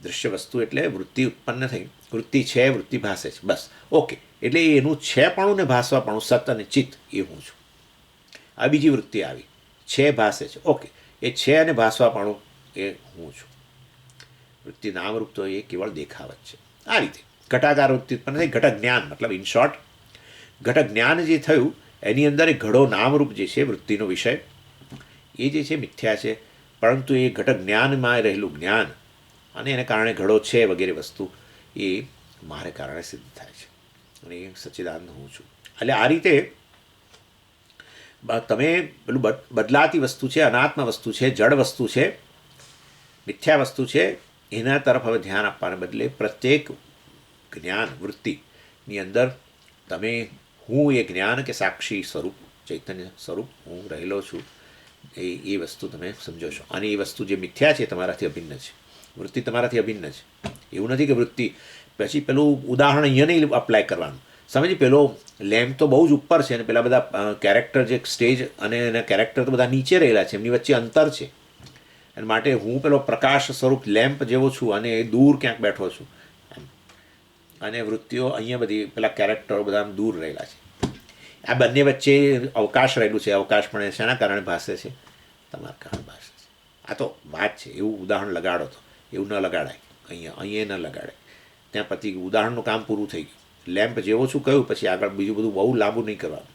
S1: દૃશ્ય વસ્તુ એટલે વૃત્તિ ઉત્પન્ન થઈ, વૃત્તિ છે, વૃત્તિ ભાસે છે, બસ ઓકે. એટલે એનું છેપણું ને ભાસવાપણું, સત અને ચિત્ત, એ હું છું. આ બીજી વૃત્તિ આવી, છે ભાસે છે, ઓકે, એ છે અને ભાસવાપણું એ હું છું. વૃત્તિ નામરૂપ તો એ કેવળ દેખાવ જ છે. આ રીતે ઘટાકાર વૃત્તિ ઉત્પન્ન થઈ. ઘટક જ્ઞાન મતલબ ઇન શોર્ટ ઘટક જ્ઞાન જે થયું એની અંદર એ ઘડો નામરૂપ જે છે વૃત્તિનો વિષય, એ જે છે મિથ્યા છે. પરંતુ એ ઘટક જ્ઞાનમાં રહેલું જ્ઞાન અને એને કારણે ઘડો છે વગેરે વસ્તુ એ મારે કારણે સિદ્ધ થાય છે, અને એ સચ્ચિદાનંદ હું છું. એટલે આ રીતે તમે પેલું બદલાતી વસ્તુ છે, અનાત્મ વસ્તુ છે, જડ વસ્તુ છે, મિથ્યા વસ્તુ છે, એના તરફ હવે ધ્યાન આપવાને બદલે પ્રત્યેક જ્ઞાન વૃત્તિની અંદર તમે હું એ જ્ઞાન કે સાક્ષી સ્વરૂપ, ચૈતન્ય સ્વરૂપ હું રહેલો છું, એ વસ્તુ તમે સમજો છો. અને એ વસ્તુ જે મિથ્યા છે તમારાથી અભિન્ન છે, વૃત્તિ તમારાથી અભિન્ન છે. એવું નથી કે વૃત્તિ પછી પેલું ઉદાહરણ અહીંયા નહીં અપ્લાય કરવાનું. સમજી, પેલો લેમ્પ તો બહુ જ ઉપર છે અને પેલા બધા કેરેક્ટર જે સ્ટેજ અને એના કેરેક્ટર તો બધા નીચે રહેલા છે, એમની વચ્ચે અંતર છે. અને માટે હું પેલો પ્રકાશ સ્વરૂપ લેમ્પ જેવો છું અને એ દૂર ક્યાંક બેઠો છું, અને વૃત્તિઓ અહીંયા બધી પેલા કેરેક્ટરો બધા દૂર રહેલા છે. આ બંને વચ્ચે અવકાશ રહેલું છે. અવકાશ પણ શેના કારણે ભાસે છે? તમારા કારણે ભાસે છે. આ તો વાત છે. એવું ઉદાહરણ લગાડો તો એવું ન લગાડાય, અહીંયા ન લગાડાય. ત્યાં પછી ઉદાહરણનું કામ પૂરું થઈ ગયું. લેમ્પ જેવો છું કહ્યું, પછી આગળ બીજું બધું બહુ લાંબુ નહીં કરવાનું.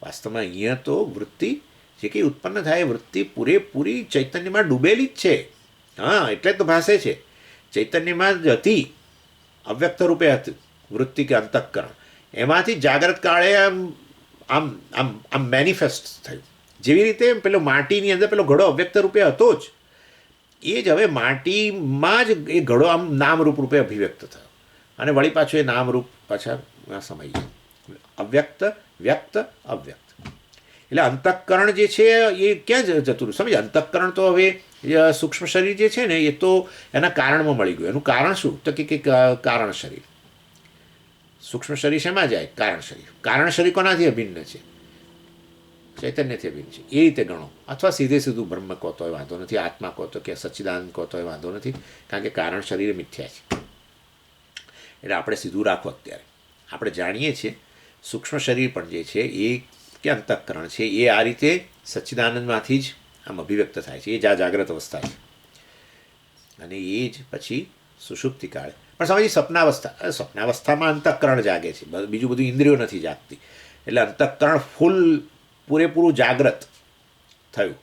S1: વાસ્તવમાં અહીંયા તો વૃત્તિ જે કંઈ ઉત્પન્ન થાય વૃત્તિ પૂરેપૂરી ચૈતન્યમાં ડૂબેલી જ છે. હા, એટલે જ તો ભાસે છે. ચૈતન્યમાં જ હતી, અવ્યક્ત રૂપે હતી વૃત્તિ કે અંતઃકરણ. એમાંથી જાગ્રત કાળે આમ મેનિફેસ્ટ થયું. જેવી રીતે પેલો માટીની અંદર પેલો ઘડો અવ્યક્ત રૂપે હતો જ, એ જ હવે માટીમાં જ એ ઘડો આમ નામરૂપ રૂપે અભિવ્યક્ત થયો, અને વળી પાછું એ નામરૂપ પાછા સમાઈ ગયું. અવ્યક્ત, વ્યક્ત, અવ્યક્ત. એટલે અંતઃકરણ જે છે એ ક્યાં જતું સમજ. અંતઃકરણ તો હવે સૂક્ષ્મ શરીર જે છે ને એ તો એના કારણમાં મળી ગયું. એનું કારણ શું? તો કે કારણ શરીર. સૂક્ષ્મ શરીર શેમાં જાય? કારણ શરીર. કારણ શરીર કોનાથી અભિન્ન છે? ચૈતન્યથી અભિન્ન છે. એ રીતે ગણો. અથવા સીધું બ્રહ્મ કહો તોય વાંધો નથી, આત્મા કહો તો કે સચ્ચિદાનંદ કહો તોય વાંધો નથી, કારણ કે કારણ શરીર મિથ્યા છે. એટલે આપણે સીધું રાખો. અત્યારે આપણે જાણીએ છીએ સૂક્ષ્મ શરીર પણ જે છે એ કે અંતઃકરણ છે એ આ રીતે સચ્ચિદાનંદમાંથી જ આમ અભિવ્યક્ત થાય છે. એ જ આ જાગ્રત અવસ્થા છે. અને એ જ પછી સુષુપ્તિ કાળે પણ સમજી સ્વપ્નાવસ્થામાં અંતઃકરણ જાગે છે, બીજું બધું ઇન્દ્રિયો નથી જાગતી. એટલે અંતઃકરણ ફૂલ પૂરેપૂરું જાગ્રત થયું.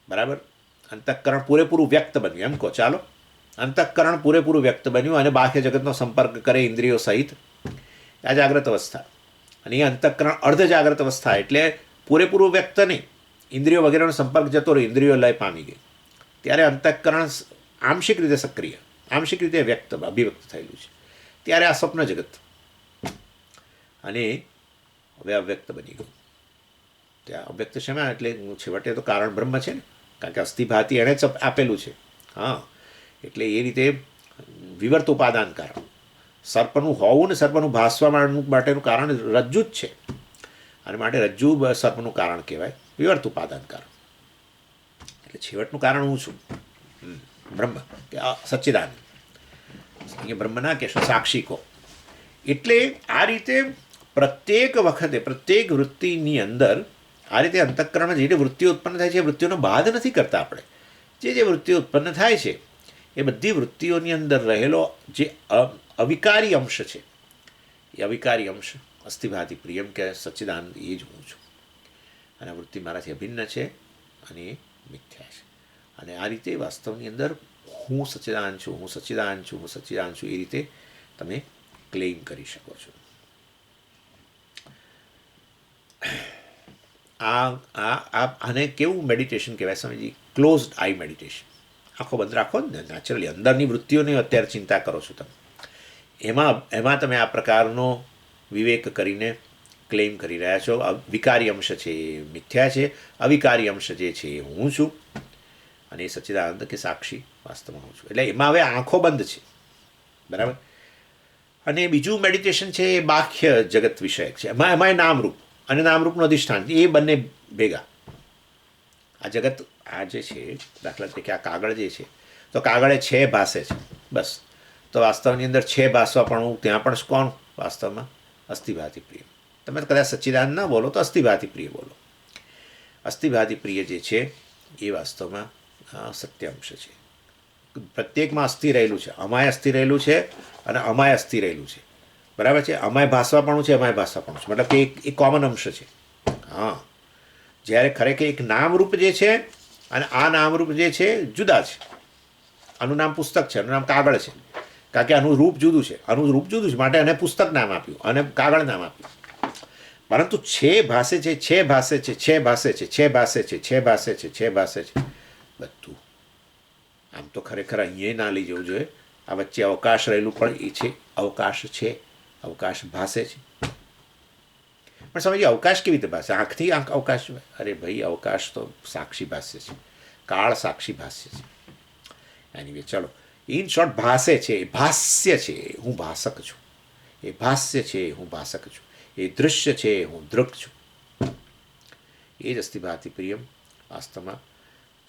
S1: બરાબર. અંતઃકરણ પૂરેપૂરું વ્યક્ત બન્યું એમ કહો. ચાલો, અંતઃકરણ પૂરેપૂરું વ્યક્ત બન્યું અને બાહ્ય જગતનો સંપર્ક કરે ઇન્દ્રિયો સહિત. આ જાગ્રત અવસ્થા. અને એ અંતઃકરણ અર્ધ જાગ્રત અવસ્થા એટલે પૂરેપૂરું વ્યક્ત નહીં, ઇન્દ્રિયો વગેરેનો સંપર્ક જતો રહ્યો, ઇન્દ્રિયો લય પામી ગઈ. ત્યારે અંતઃકરણ આંશિક રીતે સક્રિય, આંશિક રીતે વ્યક્ત અભિવ્યક્ત થયેલું છે. ત્યારે આ સ્વપ્ન જગત અને હવે અવ્યક્ત બની ગયું. ત્યાં અવ્યક્ત શેમાં? એટલે છેવટે તો કારણ બ્રહ્મ છે ને, કારણ કે અસ્થિભાતિ એણે જ આપેલું છે. હા, એટલે એ રીતે વિવર્ત ઉપાદાન કારણ. સર્પનું હોવું ને સર્પનું ભાસવા માટેનું કારણ રજ્જુ જ છે. અને માટે રજ્જુ સર્પનું કારણ કહેવાય, વિવર્ત ઉપાદાન કારણ. એટલે છેવટનું કારણ હું છું, બ્રહ્મ કે સચ્ચિદાનંદ. અહીંયા બ્રહ્મ ના કહેશો, સાક્ષી કહો. એટલે આ રીતે પ્રત્યેક વખતે પ્રત્યેક વૃત્તિની અંદર આ રીતે અંતઃકરણમાં જે વૃત્તિઓ ઉત્પન્ન થાય છે એ વૃત્તિઓનો બાદ નથી કરતા આપણે. જે વૃત્તિઓ ઉત્પન્ન થાય છે એ બધી વૃત્તિઓની અંદર રહેલો જે અવિકારી અંશ છે, એ અવિકારી અંશ અસ્થિભાતિ પ્રિયમ કે સચ્ચિદાનંદ એ જ હું છું. અને આ વૃત્તિ મારાથી અભિન્ન છે અને એ મિથ્યા છે. અને આ રીતે વાસ્તવની અંદર હું સચ્ચિદાનંદ છું, હું સચ્ચિદાનંદ છું, હું સચ્ચિદાનંદ છું, એ રીતે તમે ક્લેમ કરી શકો છો. આને કેવું મેડિટેશન કહેવાય સમજી? ક્લોઝડ આઈ મેડિટેશન. આંખો બંધ રાખો ને નેચરલી. અંદરની વૃત્તિઓની અત્યારે ચિંતા કરો છો તમે. એમાં તમે આ પ્રકારનો વિવેક કરીને ક્લેમ કરી રહ્યા છો. વિકારી અંશ છે એ મિથ્યા છે, અવિકારી અંશ જે છે એ હું છું, અને એ સચ્ચિદાનંદ કે સાક્ષી વાસ્તવમાં હું છું. એટલે એમાં હવે આંખો બંધ છે. બરાબર. અને બીજું મેડિટેશન છે એ બાહ્ય જગત વિષયક છે. એમાં નામરૂપ અને નામરૂપનું અધિષ્ઠાન, એ બંને ભેગા. આ જગત આ જે છે, દાખલા તરીકે આ કાગળ જે છે, તો કાગળે છે ભાસે છે બસ. તો વાસ્તવની અંદર છે ભાસવા પણ ત્યાં પણ કોણ? વાસ્તવમાં અસ્થિભાતિ પ્રિય. તમે કદાચ સચ્ચિદાનંદ ના બોલો તો અસ્થિભાતિ પ્રિય બોલો. અસ્થિભાતિ પ્રિય જે છે એ વાસ્તવમાં સત્યાંશ છે. પ્રત્યેકમાં અસ્થિ રહેલું છે, અમાય અસ્થિ રહેલું છે અને અમાય અસ્થિ રહેલું છે. બરાબર છે. અમાય ભાસવાપણું છે, અમાય ભાષાપણું છે, મતલબ કે એક કોમન અંશ છે. હા, જ્યારે ખરેખર એક નામરૂપ જે છે અને આ નામરૂપ જે છે જુદા છે. આનું નામ પુસ્તક છે, આનું નામ કાગળ છે, કારણ કે આનું રૂપ જુદું છે, આનું રૂપ જુદું છે, માટે એને પુસ્તક નામ આપ્યું અને કાગળ નામ આપ્યું. પરંતુ છે ભાષે છે, છે ભાષે છે, છે ભાષે છે, છે ભાષે છે, છે ભાષે છે, છે ભાષે છે, બધું. આમ તો ખરેખર અહીંયા ના લઈ જવું જોઈએ. આ વચ્ચે અવકાશ રહેલું પણ એ છે. અવકાશ છે, અવકાશ ભાષે છે. પણ સમજીએ અવકાશ કેવી રીતે ભાષે? આંખથી આંખ અવકાશ? અરે ભાઈ, અવકાશ તો સાક્ષી ભાષ્ય છે, કાળ સાક્ષી ભાષ્ય છે. એની ચલો, ઇન શોર્ટ ભાષે છે, ભાષ્ય છે, હું ભાષક છું. એ ભાષ્ય છે, હું ભાષક છું. એ દૃશ્ય છે, હું દૃક છું. એ જ અસ્થિભાતિ પ્રિયમ વાસ્તવમાં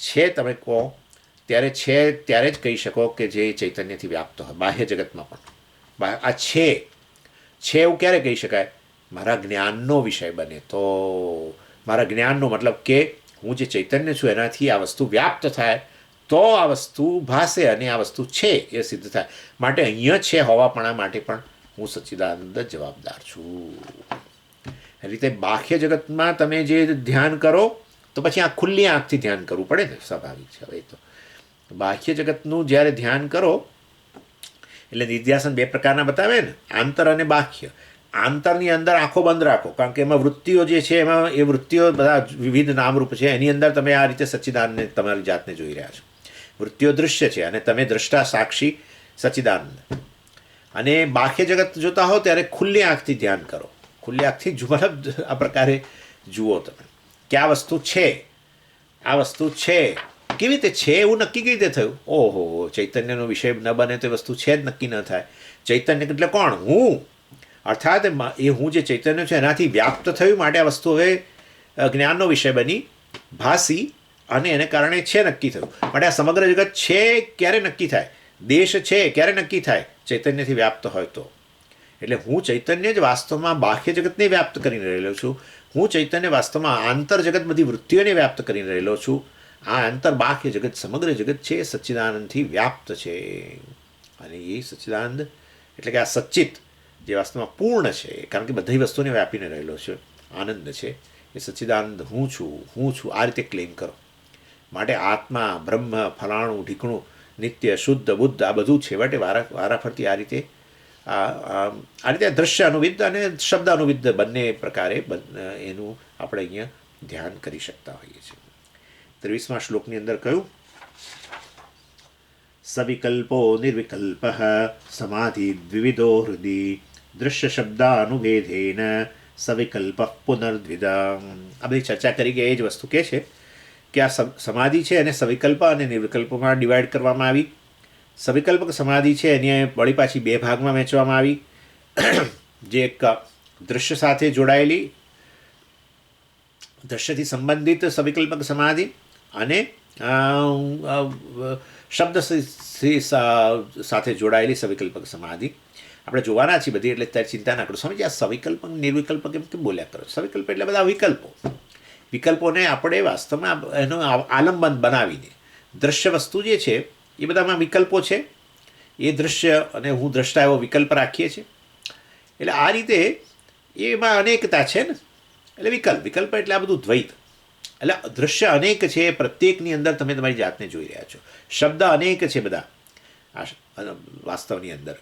S1: છે. તમે કહો ત્યારે છે, ત્યારે જ કહી શકો કે જે ચૈતન્યથી વ્યાપ્ત હોય બાહ્ય જગતમાં પણ. આ છે એવું ક્યારે કહી શકાય? મારા જ્ઞાનનો વિષય બને તો. મારા જ્ઞાનનો મતલબ કે હું જે ચૈતન્ય છું એનાથી આ વસ્તુ વ્યાપ્ત થાય તો આ વસ્તુ ભાસે અને આ વસ્તુ છે એ સિદ્ધ થાય. માટે અહીંયા છે હોવાપણા માટે પણ હું સચ્ચિદાનંદ જવાબદાર છું. એ રીતે બાહ્ય જગતમાં તમે જે ધ્યાન કરો તો પછી આ ખુલ્લી આંખથી ધ્યાન કરવું પડે ને, સ્વાભાવિક છે. હવે તો બાહ્ય જગતનું જ્યારે ધ્યાન કરો એટલે નિધ્યાસન બે પ્રકારના બતાવે ને, આંતર અને બાહ્ય. આંતરની અંદર આંખો બંધ રાખો, કારણ કે એમાં વૃત્તિઓ જે છે એમાં એ વૃત્તિઓ બધા વિવિધ નામરૂપ છે. એની અંદર તમે આ રીતે સચ્ચિદાનંદને તમારી જાતને જોઈ રહ્યા છો. વૃત્તિઓ દૃશ્ય છે અને તમે દ્રષ્ટા સાક્ષી સચ્ચિદાનંદ. અને બાહ્ય જગત જોતા હો ત્યારે ખુલ્લી આંખથી ધ્યાન કરો. ખુલ્લી આંખથી મતલબ આ પ્રકારે જુઓ તમે કે આ વસ્તુ છે, આ વસ્તુ છે. કેવી રીતે છે એવું નક્કી કેવી રીતે થયું? ઓહો, ચૈતન્યનો વિષય ન બને તો વસ્તુ છે જ નક્કી ન થાય. ચૈતન્ય એટલે કોણ? હું. અર્થાત એ હું જે ચૈતન્ય છે એનાથી વ્યાપ્ત થયું માટે આ વસ્તુ હવે જ્ઞાનનો વિષય બની, ભાસી, અને એને કારણે છે નક્કી થયું. માટે આ સમગ્ર જગત છે ક્યારે નક્કી થાય? દેશ છે ક્યારે નક્કી થાય? ચૈતન્યથી વ્યાપ્ત હોય તો. એટલે હું ચૈતન્ય જ વાસ્તવમાં બાહ્ય જગતને વ્યાપ્ત કરીને રહેલો છું. હું ચૈતન્ય વાસ્તવમાં આંતર જગત બધી વૃત્તિઓને વ્યાપ્ત કરીને રહેલો છું. આ આંતર બાહ્ય જગત સમગ્ર જગત છે સચ્ચિદાનંદથી વ્યાપ્ત છે. અને એ સચ્ચિદાનંદ એટલે કે આ સચ્ચિત જે વાસ્તવમાં પૂર્ણ છે, કારણ કે બધી વસ્તુને વ્યાપીને રહેલો છે, આનંદ છે, એ સચ્ચિદાનંદ હું છું આ રીતે ક્લેમ કરો. માટે આત્મા, બ્રહ્મ, ફલાણું ઢીકણું, નિત્ય, શુદ્ધ, બુદ્ધ આ બધું છેવટે વારાફરતી આ રીતે આ રીતે દ્રશ્ય અનુવિદ્ધ અને શબ્દ અનુવિદ્ધ બંને પ્રકારે એનું આપણે અહીંયા ધ્યાન કરી શકતા હોઈએ છીએ. 23મા શ્લોકની અંદર કહ્યું, સવિકલ્પો નિર્વિકલ્પ સમાધિ દ્વિવિધો હૃદિ દૃશ્ય શબ્દાનુભેદેન સવિકલ્પ પુનર્દ્વિધા. આ બધી ચર્ચા કરી કે એ જ વસ્તુ કહે છે કે આ સમાધિ છે એને સવિકલ્પ અને નિર્વિકલ્પમાં ડિવાઈડ કરવામાં આવી. સવિકલ્પક સમાધિ છે એને વળી પાછી બે ભાગમાં વહેંચવામાં આવી, જે એક દૃશ્ય સાથે જોડાયેલી દૃશ્યથી સંબંધિત સવિકલ્પક સમાધિ અને શબ્દ સાથે જોડાયેલી સવિકલ્પક સમાધિ. આપણે જોવાના છીએ બધી, એટલે ત્યારે ચિંતા ના કરો. સમજ આ સવિકલ્પક નિર્વિકલ્પક કેમ બોલ્યા કરો? સવિકલ્પ એટલે બધા વિકલ્પો. વિકલ્પોને આપણે વાસ્તવમાં એનો આલંબન બનાવીને દ્રશ્ય વસ્તુ જે છે એ બધામાં વિકલ્પો છે. એ દૃશ્ય અને હું દ્રષ્ટા એવો વિકલ્પ રાખીએ છીએ. એટલે આ રીતે એમાં અનેકતા છે ને, એટલે વિકલ્પ એટલે આ બધું દ્વૈત. એટલે દૃશ્ય અનેક છે, પ્રત્યેકની અંદર તમે તમારી જાતને જોઈ રહ્યા છો. શબ્દ અનેક છે બધા આ વાસ્તવની અંદર.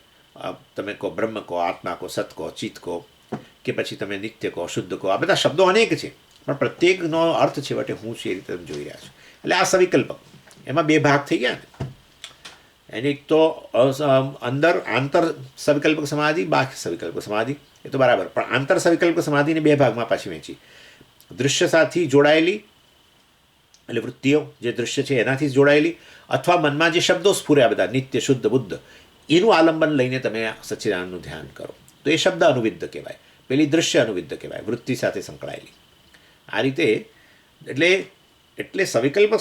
S1: તમે કહો બ્રહ્મ કહો, આત્મા કહો, સત કહો, ચિત્ત કહો, કે પછી તમે નિત્ય કહો, શુદ્ધ કહો, આ બધા શબ્દો અનેક છે, પણ પ્રત્યેકનો અર્થ છેવટે હું છે એ રીતે તમે જોઈ રહ્યા છો. એટલે આ સવિકલ્પક, એમાં બે ભાગ થઈ ગયા ને. એની એક તો અંદર આંતર સવિકલ્પક સમાધિ, બાહ્ય સવિકલ્પક સમાધિ, એ તો બરાબર. પણ આંતર સવિકલ્પક સમાધિને બે ભાગમાં પાછી વહેંચી. દૃશ્ય સાથે જોડાયેલી એટલે વૃત્તિઓ જે દૃશ્ય છે એનાથી જોડાયેલી, અથવા મનમાં જે શબ્દો સ્ફુર્યા બધા નિત્ય, શુદ્ધ, બુદ્ધ, એનું આલંબન લઈને તમે સચ્ચિદાનંદનું ધ્યાન કરો તો એ શબ્દ અનુવિદ્ધ કહેવાય. પેલી દૃશ્ય અનુવિદ્ધ કહેવાય, વૃત્તિ સાથે સંકળાયેલી. આ રીતે એટલે સવિકલ્પક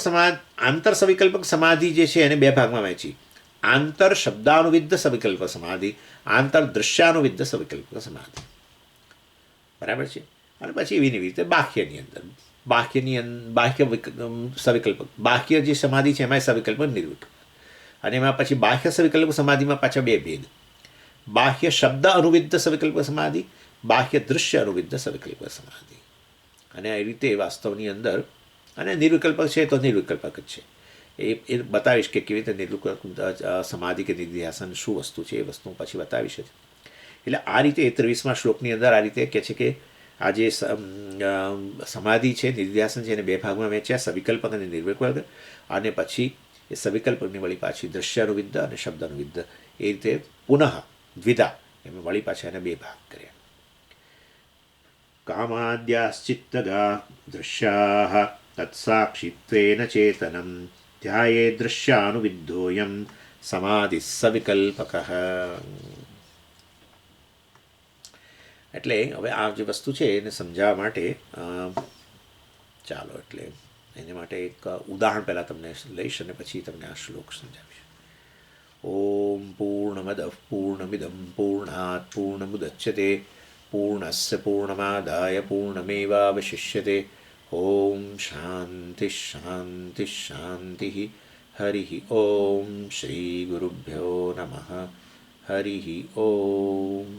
S1: આંતર સવિકલ્પક સમાધિ જે છે એને બે ભાગમાં વહેંચી. આંતર શબ્દાનુવિદ્ધ સવિકલ્પ સમાધિ, આંતર દૃશ્યાનુવિદ્ધ સવિકલ્પ સમાધિ. બરાબર છે. અને પછી એવી રીતે બાહ્યની અંદર બાહ્ય સવિકલ્પ, બાહ્ય જે સમાધિ છે એમાં સવિકલ્પ નિર્વિકલ્પ. અને એમાં પછી બાહ્ય સવિકલ્પ સમાધિમાં પાછા બે ભેદ: બાહ્ય શબ્દ અનુવિદ્ધ સવિકલ્પ સમાધિ, બાહ્ય દૃશ્ય અનુવિદ્ધ સવિકલ્પ સમાધિ. અને એ રીતે વાસ્તવની અંદર અને નિર્વિકલ્પક છે તો નિર્વિકલ્પક જ છે. એ બતાવીશ કે કેવી રીતે નિર્વિકલ્પ સમાધિ કે નિધિધ્યાસન શું વસ્તુ છે, એ વસ્તુ પછી બતાવીશ જ. એટલે આ રીતે 23મા શ્લોકની અંદર આ રીતે કહે છે કે આ જે સમાધિ છે, નિધિધ્યાસન છે, એને બે ભાગમાં વહેંચ્યા, સવિકલ્પક અને નિર્વિકલ્પક. અને પછી એ સવિકલ્પકની વળી પાછી દૃશ્યાનુવિદ્ધ અને શબ્દાનુવિદ્ધ એ રીતે પુનઃ દ્વિધા એમાં વળી પાછા એને બે ભાગ કર્યા. કામાદ્યાશ્ચિત્તગા દૃશ્યાઃ તત્સાક્ષિત્વેન ચેતનમ ધ્યાયે દૃશ્યાનુવિદ્ધોયમ સમાધિ સવિકલ્પકઃ. એટલે હવે આ જે વસ્તુ છે એને સમજાવવા માટે ચાલો એટલે એના માટે એક ઉદાહરણ પહેલાં તમને લઈશ અને પછી તમને આ શ્લોક સમજાવીશ. ઓમ પૂર્ણમદ પૂર્ણમિદમ પૂર્ણાત પૂર્ણમુદચ્યતે પૂર્ણસ્ય પૂર્ણમાદાય પૂર્ણમેવાવશિષ્યતે. ઓમ શાંતિ શાંતિ શાંતિ. હરિ ઓમ શ્રી ગુરુભ્યો નમઃ. હરિ ઓમ.